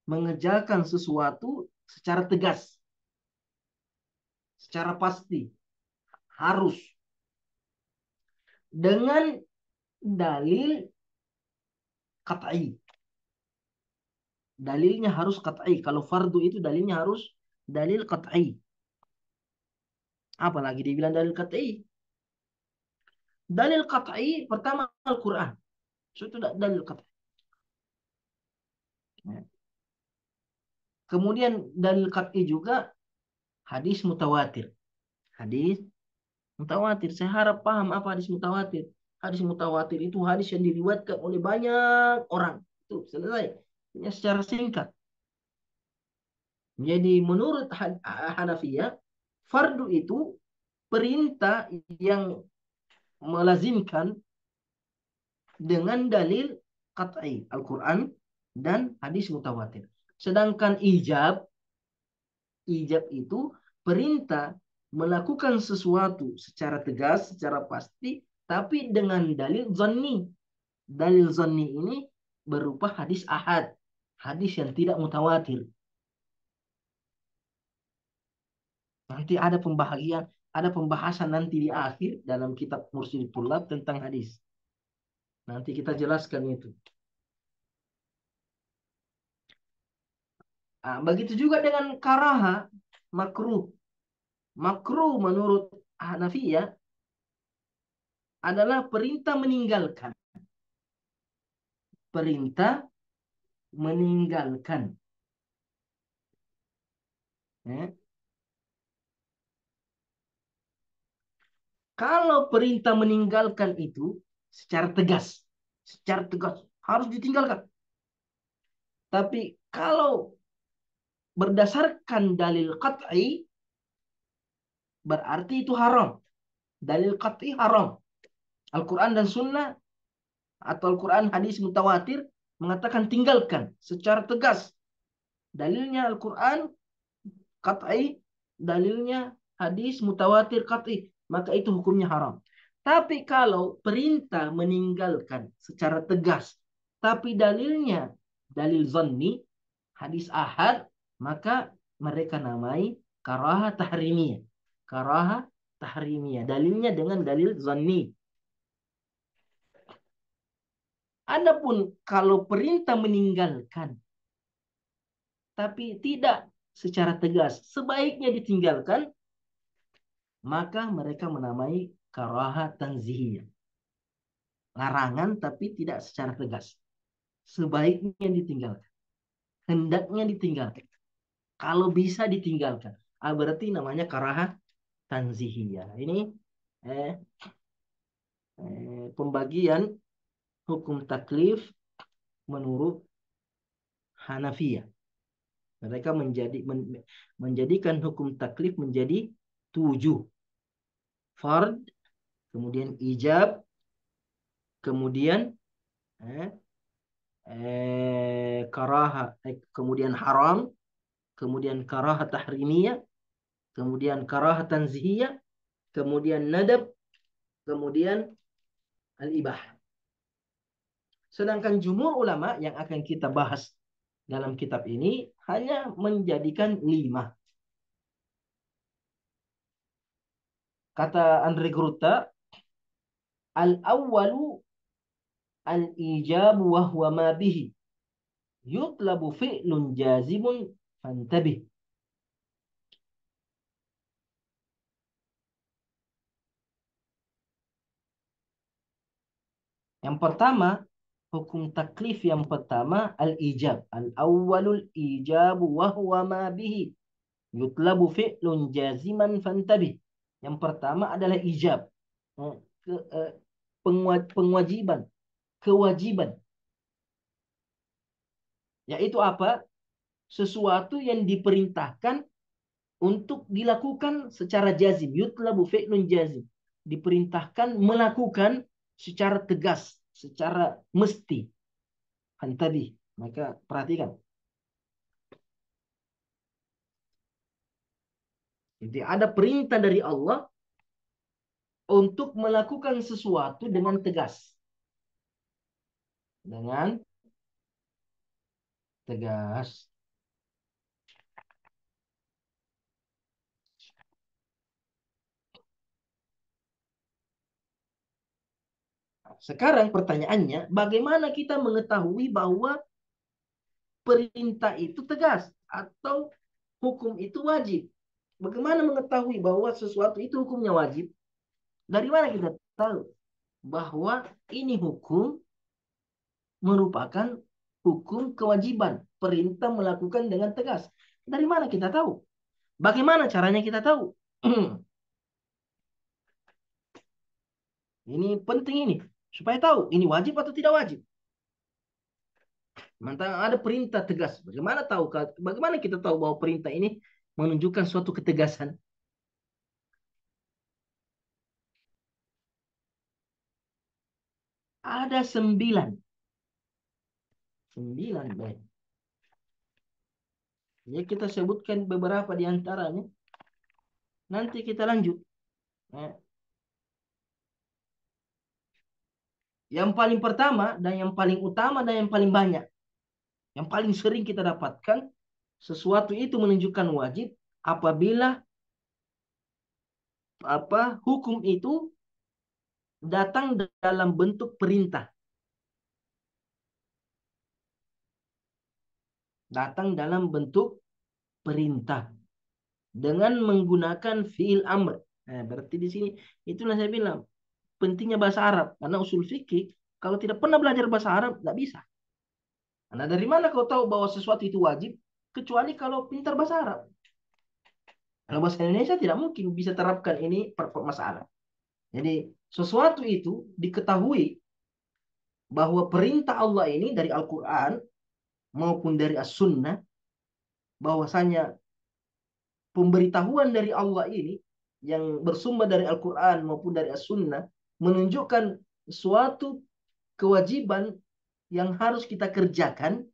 mengerjakan sesuatu secara tegas, secara pasti, harus. Dengan dalil qat'i. Dalilnya harus qat'i. Kalau fardu itu dalilnya harus dalil qat'i. Apalagi dibilang dalil qat'i? Dalil qat'i pertama Al-Quran. Itu dalil qat'i. Kemudian dalil qat'i juga hadis mutawatir. Hadis mutawatir. Saya harap paham apa hadis mutawatir. Hadis mutawatir itu hadis yang diriwayatkan oleh banyak orang. Itu selesai. Hanya secara singkat. Jadi menurut Hanafiyah, fardu itu perintah yang melazimkan dengan dalil qat'i Al-Quran dan hadis mutawatir. Sedangkan ijab itu perintah melakukan sesuatu secara tegas, secara pasti, tapi dengan dalil zanni. Dalil zanni ini berupa hadis ahad, hadis yang tidak mutawatir. Nanti ada pembahasan nanti di akhir dalam kitab Mursyidut Thullab tentang hadis. Nanti kita jelaskan itu. Nah, begitu juga dengan karaha, makruh. Makruh menurut Hanafiyah adalah perintah meninggalkan. Perintah meninggalkan. Ya. Kalau perintah meninggalkan itu secara tegas harus ditinggalkan. Tapi kalau berdasarkan dalil qat'i berarti itu haram. Dalil qat'i haram. Al-Quran dan Sunnah atau Al-Quran hadis mutawatir mengatakan tinggalkan secara tegas. Dalilnya Al-Quran qat'i, dalilnya hadis mutawatir qat'i, maka itu hukumnya haram. Tapi kalau perintah meninggalkan secara tegas, tapi dalilnya dalil zanni, hadis ahad, maka mereka namai karaha tahrimiyah. Karaha tahrimiyah. Dalilnya dengan dalil zanni. Adapun kalau perintah meninggalkan, tapi tidak secara tegas, sebaiknya ditinggalkan, maka mereka menamai karaha tanzihiyah. Larangan tapi tidak secara tegas. Sebaiknya ditinggalkan. Hendaknya ditinggalkan. Kalau bisa ditinggalkan. Berarti namanya karaha tanzihiyah. Ini pembagian hukum taklif menurut Hanafiyah. Mereka menjadikan hukum taklif menjadi 7. Fard, kemudian ijab, kemudian karaha, kemudian haram, kemudian karaha tahrimiyah, kemudian karaha tanzihiyah, kemudian nadab, kemudian al-ibah. Sedangkan jumhur ulama yang akan kita bahas dalam kitab ini hanya menjadikan 5. Kata Andre Gruta, al-awwalu al-ijabu wa huwa ma bihi yutlabu fi'lun jazimun fantabih. Yang pertama, hukum taklif yang pertama al-ijab. Al-awwalul ijabu wa huwa ma bihi yutlabu fi'lun jaziman fantabih. Yang pertama adalah ijab. Penwajiban, kewajiban. Yaitu apa? Sesuatu yang diperintahkan untuk dilakukan secara jazim. Yutlabu fi'lun jazim. Diperintahkan melakukan secara tegas, secara mesti. Fantabih. Maka perhatikan. Jadi ada perintah dari Allah untuk melakukan sesuatu dengan tegas. Dengan tegas. Sekarang pertanyaannya, bagaimana kita mengetahui bahwa perintah itu tegas atau hukum itu wajib? Bagaimana mengetahui bahwa sesuatu itu hukumnya wajib? Dari mana kita tahu? bahwa ini hukum merupakan hukum kewajiban, perintah melakukan dengan tegas. Dari mana kita tahu? Bagaimana caranya kita tahu? Ini penting ini, supaya tahu ini wajib atau tidak wajib. Mantap, ada perintah tegas. Bagaimana tahu? Bagaimana kita tahu bahwa perintah ini menunjukkan suatu ketegasan? Ada 9. 9 baik. Ya kita sebutkan beberapa di antaranya. Nanti kita lanjut. Nah, yang paling pertama dan yang paling utama dan yang paling banyak, yang paling sering kita dapatkan, sesuatu itu menunjukkan wajib apabila hukum itu datang dalam bentuk perintah. Datang dalam bentuk perintah dengan menggunakan fiil amr. Nah, berarti di sini itulah saya bilang pentingnya bahasa Arab, karena usul fikih kalau tidak pernah belajar bahasa Arab nggak bisa. Nah, dari mana kau tahu bahwa sesuatu itu wajib? Kecuali kalau pintar bahasa Arab. Kalau bahasa Indonesia tidak mungkin bisa terapkan ini masalah. Jadi sesuatu itu diketahui bahwa perintah Allah ini dari Al-Quran maupun dari As-Sunnah, bahwasanya pemberitahuan dari Allah ini yang bersumber dari Al-Quran maupun dari As-Sunnah menunjukkan suatu kewajiban yang harus kita kerjakan.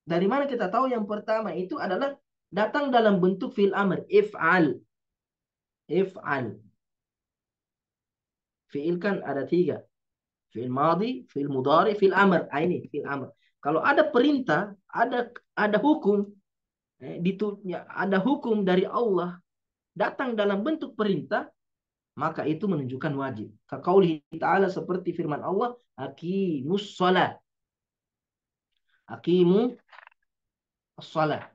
Dari mana kita tahu? Yang pertama itu adalah datang dalam bentuk fi'il amr, if'al. If'al. Fi'il kan ada 3. Fi'il madhi, fi'il mudhari, fi'il amr. Ini fi'il amr. Kalau ada perintah, ada hukum, ada hukum dari Allah datang dalam bentuk perintah, maka itu menunjukkan wajib. Kaqaulihi ta'ala, seperti firman Allah, aqimus shalah. Aqimu shalah.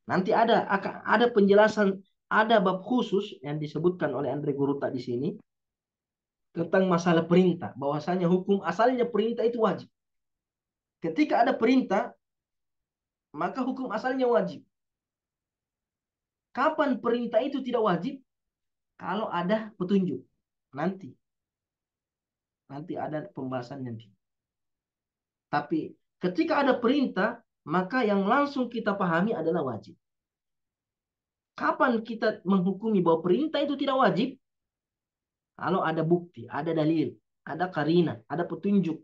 Nanti ada penjelasan, ada bab khusus yang disebutkan oleh Andre Guruta di sini tentang masalah perintah, bahwasanya hukum asalnya perintah itu wajib. Ketika ada perintah, maka hukum asalnya wajib. Kapan perintah itu tidak wajib? Kalau ada petunjuk. Nanti ada pembahasan nanti. Tapi ketika ada perintah, maka yang langsung kita pahami adalah wajib. Kapan kita menghukumi bahwa perintah itu tidak wajib? Kalau ada bukti, ada dalil, ada karina, ada petunjuk.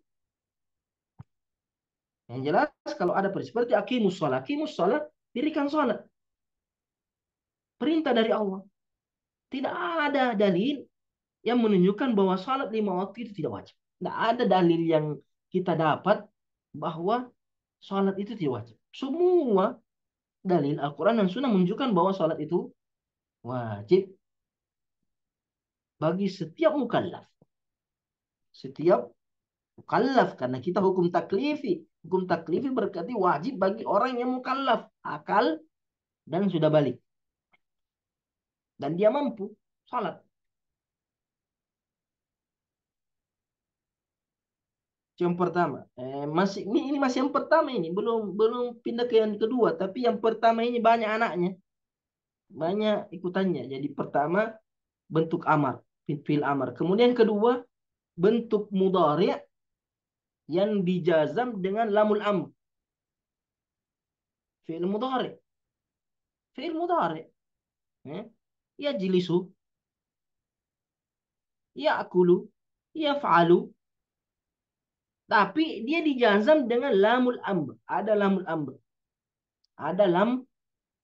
Yang jelas kalau ada seperti aqimus shalah, dirikan salat. Perintah dari Allah. Tidak ada dalil yang menunjukkan bahwa salat 5 waktu itu tidak wajib. Tidak ada dalil yang kita dapat bahwa salat itu tidak wajib. Semua dalil Al-Quran dan Sunnah menunjukkan bahwa salat itu wajib bagi setiap mukallaf. Setiap mukallaf, karena kita hukum taklifi. Hukum taklifi berarti wajib bagi orang yang mukallaf, akal dan sudah balik. Dan dia mampu salat. Yang pertama, ini masih yang pertama ini, belum pindah ke yang kedua, tapi yang pertama ini banyak anaknya, banyak ikutannya. Jadi pertama bentuk amar, fi'il amar. Kemudian kedua bentuk mudhari' yang dijazam dengan lamul amr. Fi'il mudhari'. Fi'il mudhari'. Yajlisu, ya'kulu, yaf'alu. Tapi dia dijazam dengan lamul amr. Ada lamul amr. Ada lam,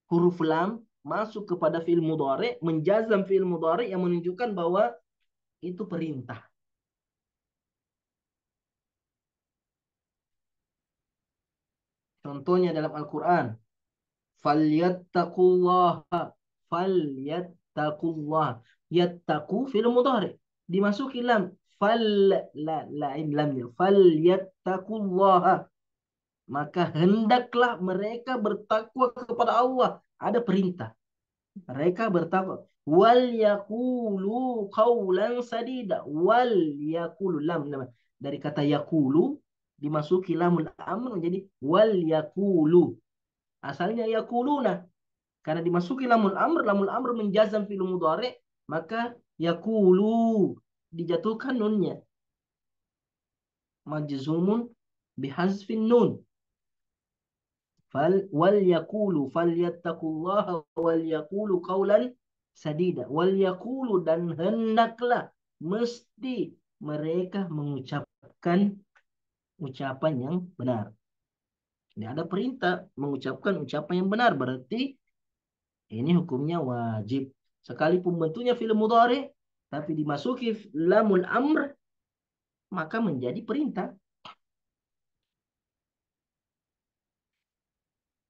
huruf lam masuk kepada fi'il mudhari', menjazam fi'il mudhari' yang menunjukkan bahwa itu perintah. Contohnya dalam Al-Quran, falyattaqullaha, falyattaqullah, yattaqu fi'il mudhari', dimasuki lam, lamnya, falyattaqullaha, maka hendaklah mereka bertakwa kepada Allah. Ada perintah. Mereka bertakwa. Wal yakulu qawlan sadida. Wal yakulu lam. Dari kata yakulu dimasuki lamul amr menjadi wal yakulu. Asalnya yakuluna. Karena dimasuki lamul amr menjazam fi'il mudhari, maka yakulu dijatuhkan nunnya. Majzumun bihazfin nun. Wal yakulu falyattaqullaha wal yakulu qaulan sadida. Wal yakulu dan hendaklah mesti mereka mengucapkan ucapan yang benar. Ini ada perintah mengucapkan ucapan yang benar, berarti ini hukumnya wajib. Sekalipun bentuknya fi'il mudhari tapi dimasuki lamul amr maka menjadi perintah.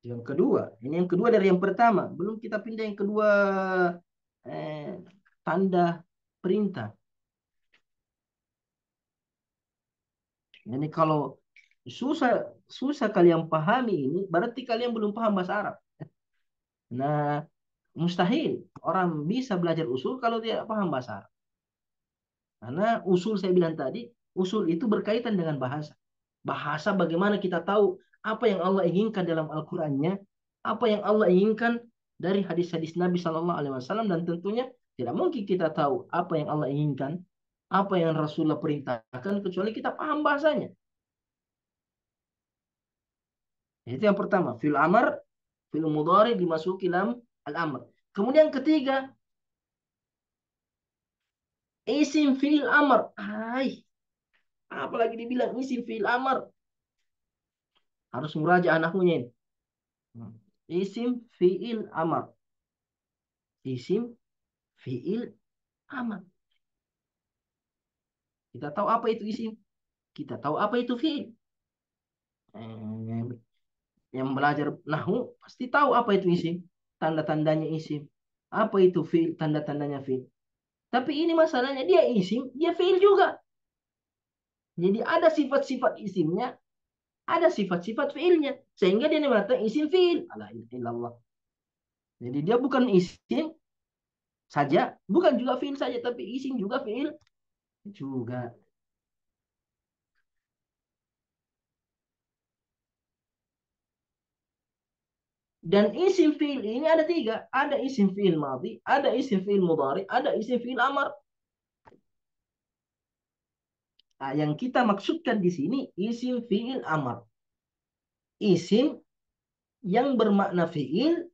Yang kedua, ini yang kedua dari yang pertama. Belum kita pindah yang kedua, eh, tanda perintah. Ini kalau susah susah kalian pahami ini, berarti kalian belum paham bahasa Arab. Nah, mustahil orang bisa belajar usul kalau tidak paham bahasa Arab. Karena usul saya bilang tadi, usul itu berkaitan dengan bahasa. Bahasa bagaimana kita tahu apa yang Allah inginkan dalam Al-Qur'annya, apa yang Allah inginkan dari hadis-hadis Nabi Shallallahu Alaihi Wasallam, dan tentunya tidak mungkin kita tahu apa yang Allah inginkan, apa yang Rasulullah perintahkan kecuali kita paham bahasanya. Itu yang pertama, fil amr, fil mudhari dimasuki lam al-amr. Kemudian ketiga, isim fil amr. Apalagi dibilang isim fil amr. Harus muraja anaknya ini. Isim fiil amr. Isim fiil amr. Kita tahu apa itu isim. Kita tahu apa itu fiil. Yang belajar nahwu pasti tahu apa itu isim. Tanda-tandanya isim. Apa itu fiil, tanda-tandanya fiil. Tapi ini masalahnya dia isim, dia fiil juga. Jadi ada sifat-sifat isimnya, ada sifat-sifat fiilnya. Sehingga dia mengatakan isim fiil. Alhamdulillah. Jadi dia bukan isim saja, bukan juga fiil saja, tapi isim juga fiil juga. Dan isim fiil ini ada tiga. Ada isim fiil madhi, ada isim fiil mudhari, ada isim fiil amar. Nah, yang kita maksudkan di sini isim fiil amar. Isim yang bermakna fiil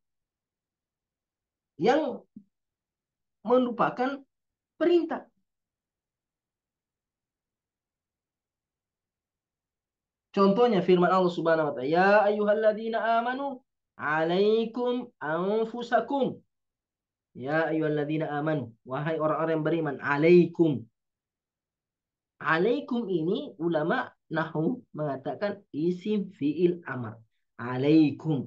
yang merupakan perintah. Contohnya firman Allah Subhanahu wa taala, "Ya ayyuhalladzina amanu, 'alaikum anfusakum." Ya ayyuhalladzina amanu, wahai orang-orang yang beriman, 'alaikum. Alaikum ini ulama nahu mengatakan isim fiil amar. Alaikum,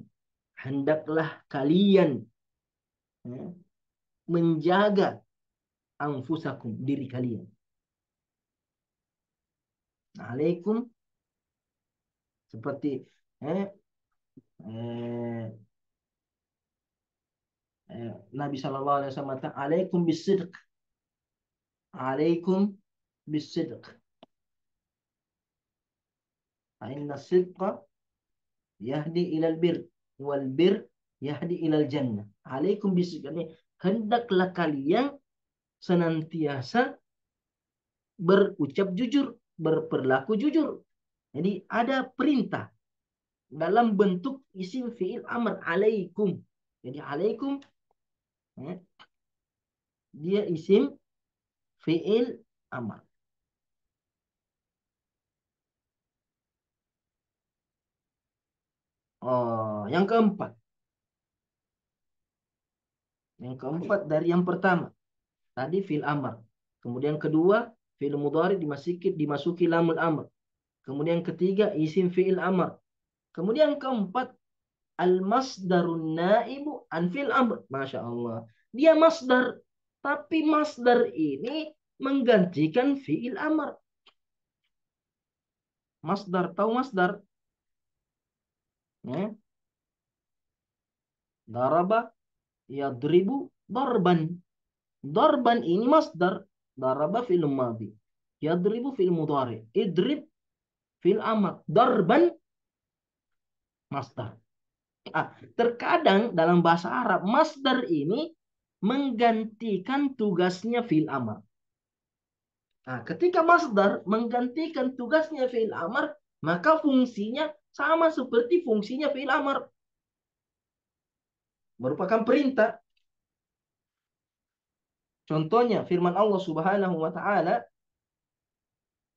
hendaklah kalian, ya, menjaga anfusakum, diri kalian. Alaikum seperti eh, eh, Nabi Shallallahu Alaihi Wasallam mengatakan alaikum bisidq, alaikum bisidq. Inna sidqa yahdi ilal bir wal bir yahdi ilal jannah. Alaikum bisidq. Hendaklah kalian senantiasa berucap jujur, berperilaku jujur. Jadi ada perintah dalam bentuk isim fiil amr, alaikum. Jadi alaikum, ya, dia isim fiil amr. Oh, yang keempat. Yang keempat dari yang pertama. Tadi fiil amr. Kemudian kedua, fiil mudhari dimasuki lamul amr. Kemudian ketiga, isim fiil amr. Kemudian keempat, al-masdarun naibu an fiil amr. Masya Allah. Dia masdar. Tapi masdar ini menggantikan fiil amr. Masdar, tahu masdar? Ya. Daraba Yadribu darban. Darban ini masdar. Daraba fi'il madhi. Yadribu fi'il mudhari. Idrib fi'il amr. Darban masdar. Terkadang dalam bahasa Arab masdar ini menggantikan tugasnya fi'il amr. Ketika masdar menggantikan tugasnya fi'il amr, maka fungsinya sama seperti fungsinya fi'il amr. Merupakan perintah. Contohnya firman Allah Subhanahu wa taala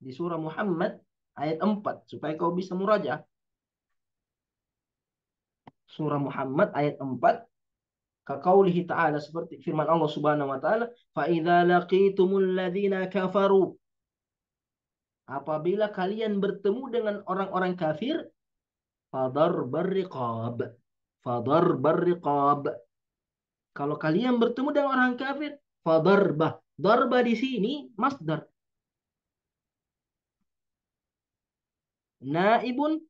di surah Muhammad ayat 4 supaya kau bisa murajaah. Surah Muhammad ayat 4 kaqaulihi ta'ala seperti firman Allah Subhanahu wa taala, "Fa idza laqitumul ladzina kafaru." Apabila kalian bertemu dengan orang-orang kafir, fadarbar riqab. Fadarbar riqab. Kalau kalian bertemu dengan orang kafir, fadarbah. Darba di sini masdar. Naibun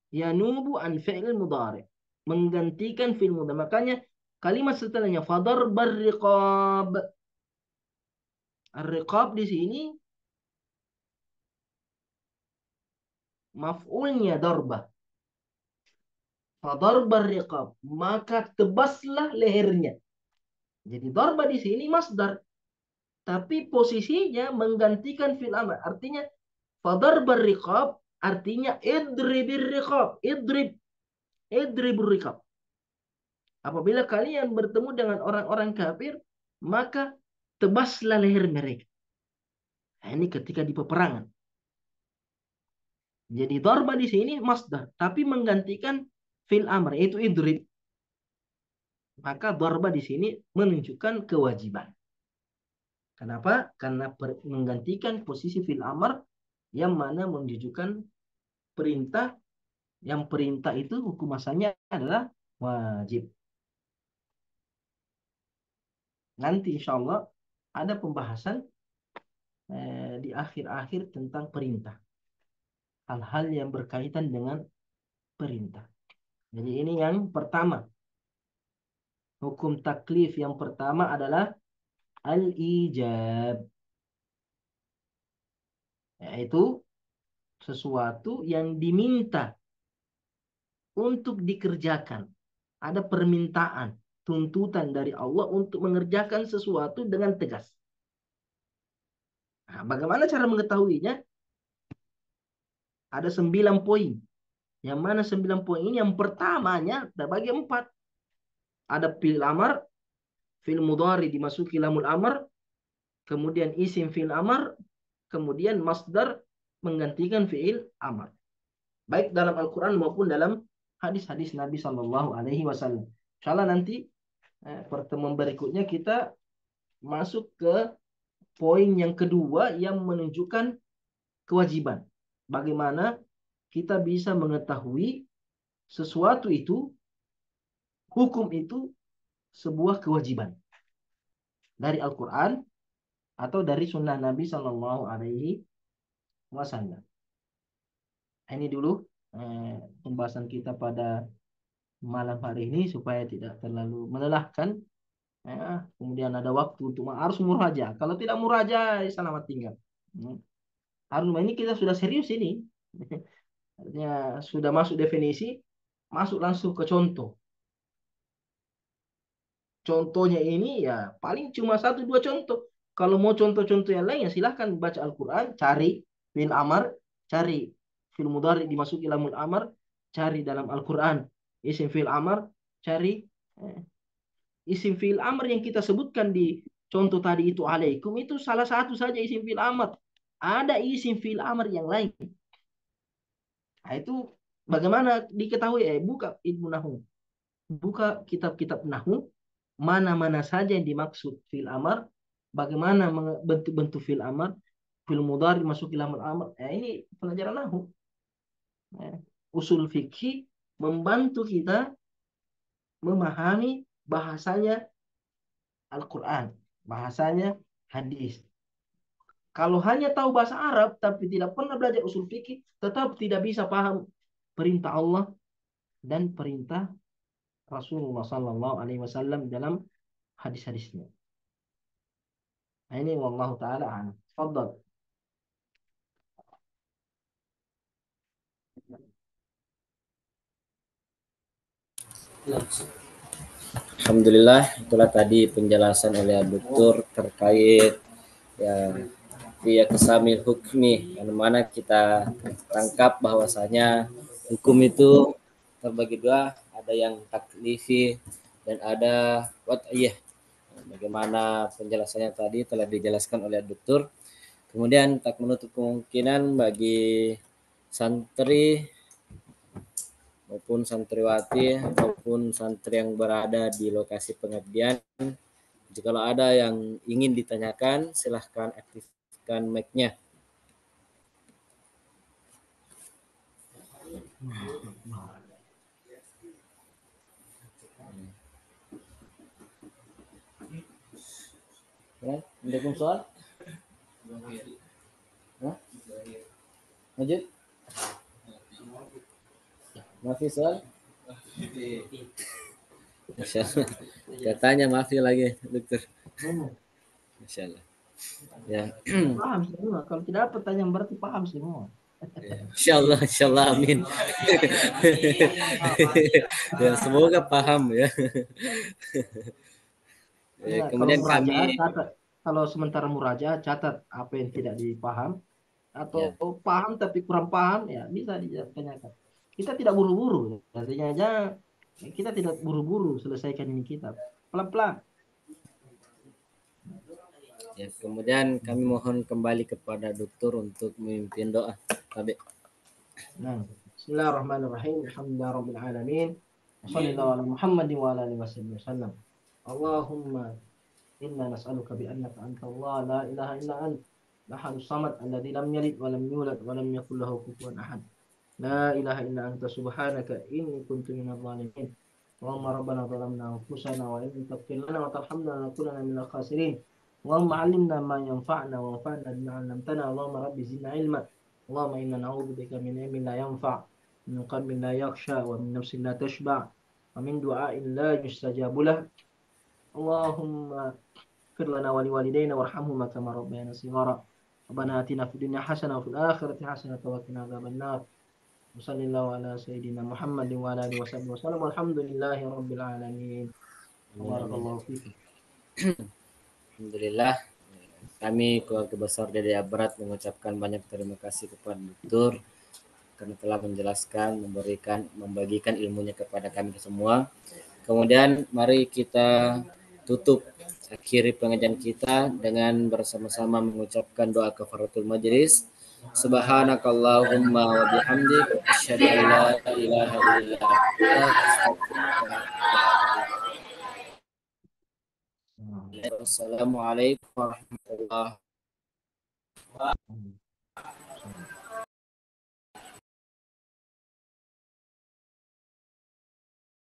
yanubu an fi'il mudhari. Menggantikan fi'il mudhari. Makanya kalimat setelahnya fadarbar riqab. Ar-riqab di sini maf'ulnya darbah. Fadarbar riqab. Maka tebaslah lehernya. Jadi darba di sini masdar. Tapi posisinya menggantikan fi'il amr. Artinya fadarbar riqab artinya idribir riqab. Idribur riqab. Apabila kalian bertemu dengan orang-orang kafir, maka tebaslah leher mereka. Ini ketika di peperangan. Jadi darba di sini masdar, tapi menggantikan fil amr yaitu idrib. Maka darba di sini menunjukkan kewajiban. Kenapa? Karena menggantikan posisi fil amr yang mana menunjukkan perintah, yang perintah itu hukum asalnya adalah wajib. Nanti insya Allah ada pembahasan di akhir-akhir tentang perintah. Hal-hal yang berkaitan dengan perintah. Jadi ini yang pertama. Hukum taklif yang pertama adalah al-ijab. Yaitu sesuatu yang diminta untuk dikerjakan. Ada permintaan, tuntutan dari Allah untuk mengerjakan sesuatu dengan tegas. Bagaimana cara mengetahuinya? Ada 9 poin. Yang mana 9 poin ini? Yang pertamanya terbagi 4. Ada fi'il amar, fi'il mudhari dimasuki lamul amar, kemudian isim fi'il amar, kemudian masdar menggantikan fi'il amar. Baik dalam Al-Quran maupun dalam hadis-hadis Nabi Shallallahu Alaihi Wasallam. Insyaallah nanti pertemuan berikutnya kita masuk ke poin yang kedua yang menunjukkan kewajiban. Bagaimana kita bisa mengetahui sesuatu itu, hukum itu sebuah kewajiban dari Al-Quran atau dari sunnah Nabi Shallallahu Alaihi Wasallam. Ini dulu pembahasan kita pada malam hari ini supaya tidak terlalu melelahkan. Kemudian ada waktu untuk harus muraja. Kalau tidak muraja, selamat tinggal. Harus ini kita sudah serius ini. Artinya sudah masuk definisi, masuk langsung ke contoh. Contohnya ini ya paling cuma 1-2 contoh. Kalau mau contoh-contoh yang lain ya silahkan baca Al-Quran, cari fil amar, cari fil mudhari dimasuki lamul amar, cari dalam Al-Quran isim fil amar, cari isim fil amar yang kita sebutkan di contoh tadi itu alaikum itu salah satu saja isim fil amar. Ada isim fil amar yang lain. Itu bagaimana diketahui? Buka ilmu nahu. Buka kitab-kitab nahu, mana-mana saja yang dimaksud fil amar, bagaimana bentuk-bentuk fil amar, fil mudhari masuk ke lamul amar. Ini pelajaran nahu. Usul fikih membantu kita memahami bahasanya Al-Quran, bahasanya hadis. Kalau hanya tahu bahasa Arab tapi tidak pernah belajar usul fikih, tetap tidak bisa paham perintah Allah dan perintah Rasulullah Sallallahu Alaihi Wasallam dalam hadis-hadisnya. Nah, ini wallahu taala a'lam. Tafadhal. Alhamdulillah, itulah tadi penjelasan oleh Dokter terkait ya via kesamil hukmi, yang mana kita tangkap bahwasanya hukum itu terbagi dua, ada yang taklifi dan ada wad'iyah. Bagaimana penjelasannya tadi telah dijelaskan oleh Dokter. Kemudian tak menutup kemungkinan bagi santri maupun santriwati maupun santri yang berada di lokasi pengabdian, jikalau ada yang ingin ditanyakan silahkan aktifkan mic-nya. Ya, ada soal? Hah? Lanjut. Mafi soal? Masya Allah. Katanya Mafi lagi, Dokter. Masya Allah. Ya. Paham semua. Kalau tidak ada pertanyaan berarti paham semua. Insya Allah, amin. Ya, semoga paham ya. Ya, Kemudian kalau kami catat. Kalau sementara murajaah catat apa yang tidak dipaham atau ya, paham tapi kurang paham ya bisa ditanyakan. Kita tidak buru-buru. Artinya aja kita tidak buru-buru selesaikan ini kitab. Pelan-pelan. ya, kemudian kami mohon kembali kepada Dokter untuk memimpin doa. Tabe. Nah, Bismillahirrahmanirrahim. Alhamdulillahirabbil alamin. Wassallallahu ala Muhammadin wa ala alihi wasallam. Allahumma inna nas'aluka bi annaka anta Allah la ilaha illa ant. Lahadus samad alladzi lam yalid wa lam yulad wa lam yakul lahu kufuwan ahad. La ilaha illa anta subhanaka inni kuntu minadh dhalimin. Allahumma rabbana zalamna anfusana wa in taghfir lana wa tarhamna lanakunanna minal khasirin. Allahumma 'allimna ma yanfa'una wa anfa'na bima 'allamtana. Allahumma rabbi zidna ilma. Allahumma inna na'udzubika min ilmin la yanfa', min qalbin la yakhsha, wa min nafsin la tashba', wa min du'ain la yustajabu lah. Allahumma اغفر لنا ولوالدينا وارحمهما كما ربيانا صغارا. ربنا آتنا في الدنيا حسنة وفي الآخرة حسنة وقنا عذاب النار. وصلى الله على سيدنا محمد وعلى آله وصحبه وسلم والحمد لله رب العالمين. بارك الله فيكم. Alhamdulillah, kami keluarga besar Dede Abrat mengucapkan banyak terima kasih kepada Dokter karena telah menjelaskan, membagikan ilmunya kepada kami semua. Kemudian mari kita tutup akhiri pengajian kita dengan bersama-sama mengucapkan doa kafaratul majelis. Subhanakallahumma wa bihamdik asyhadu an la ilaha illa anta. Assalamualaikum warahmatullahi wabarakatuh.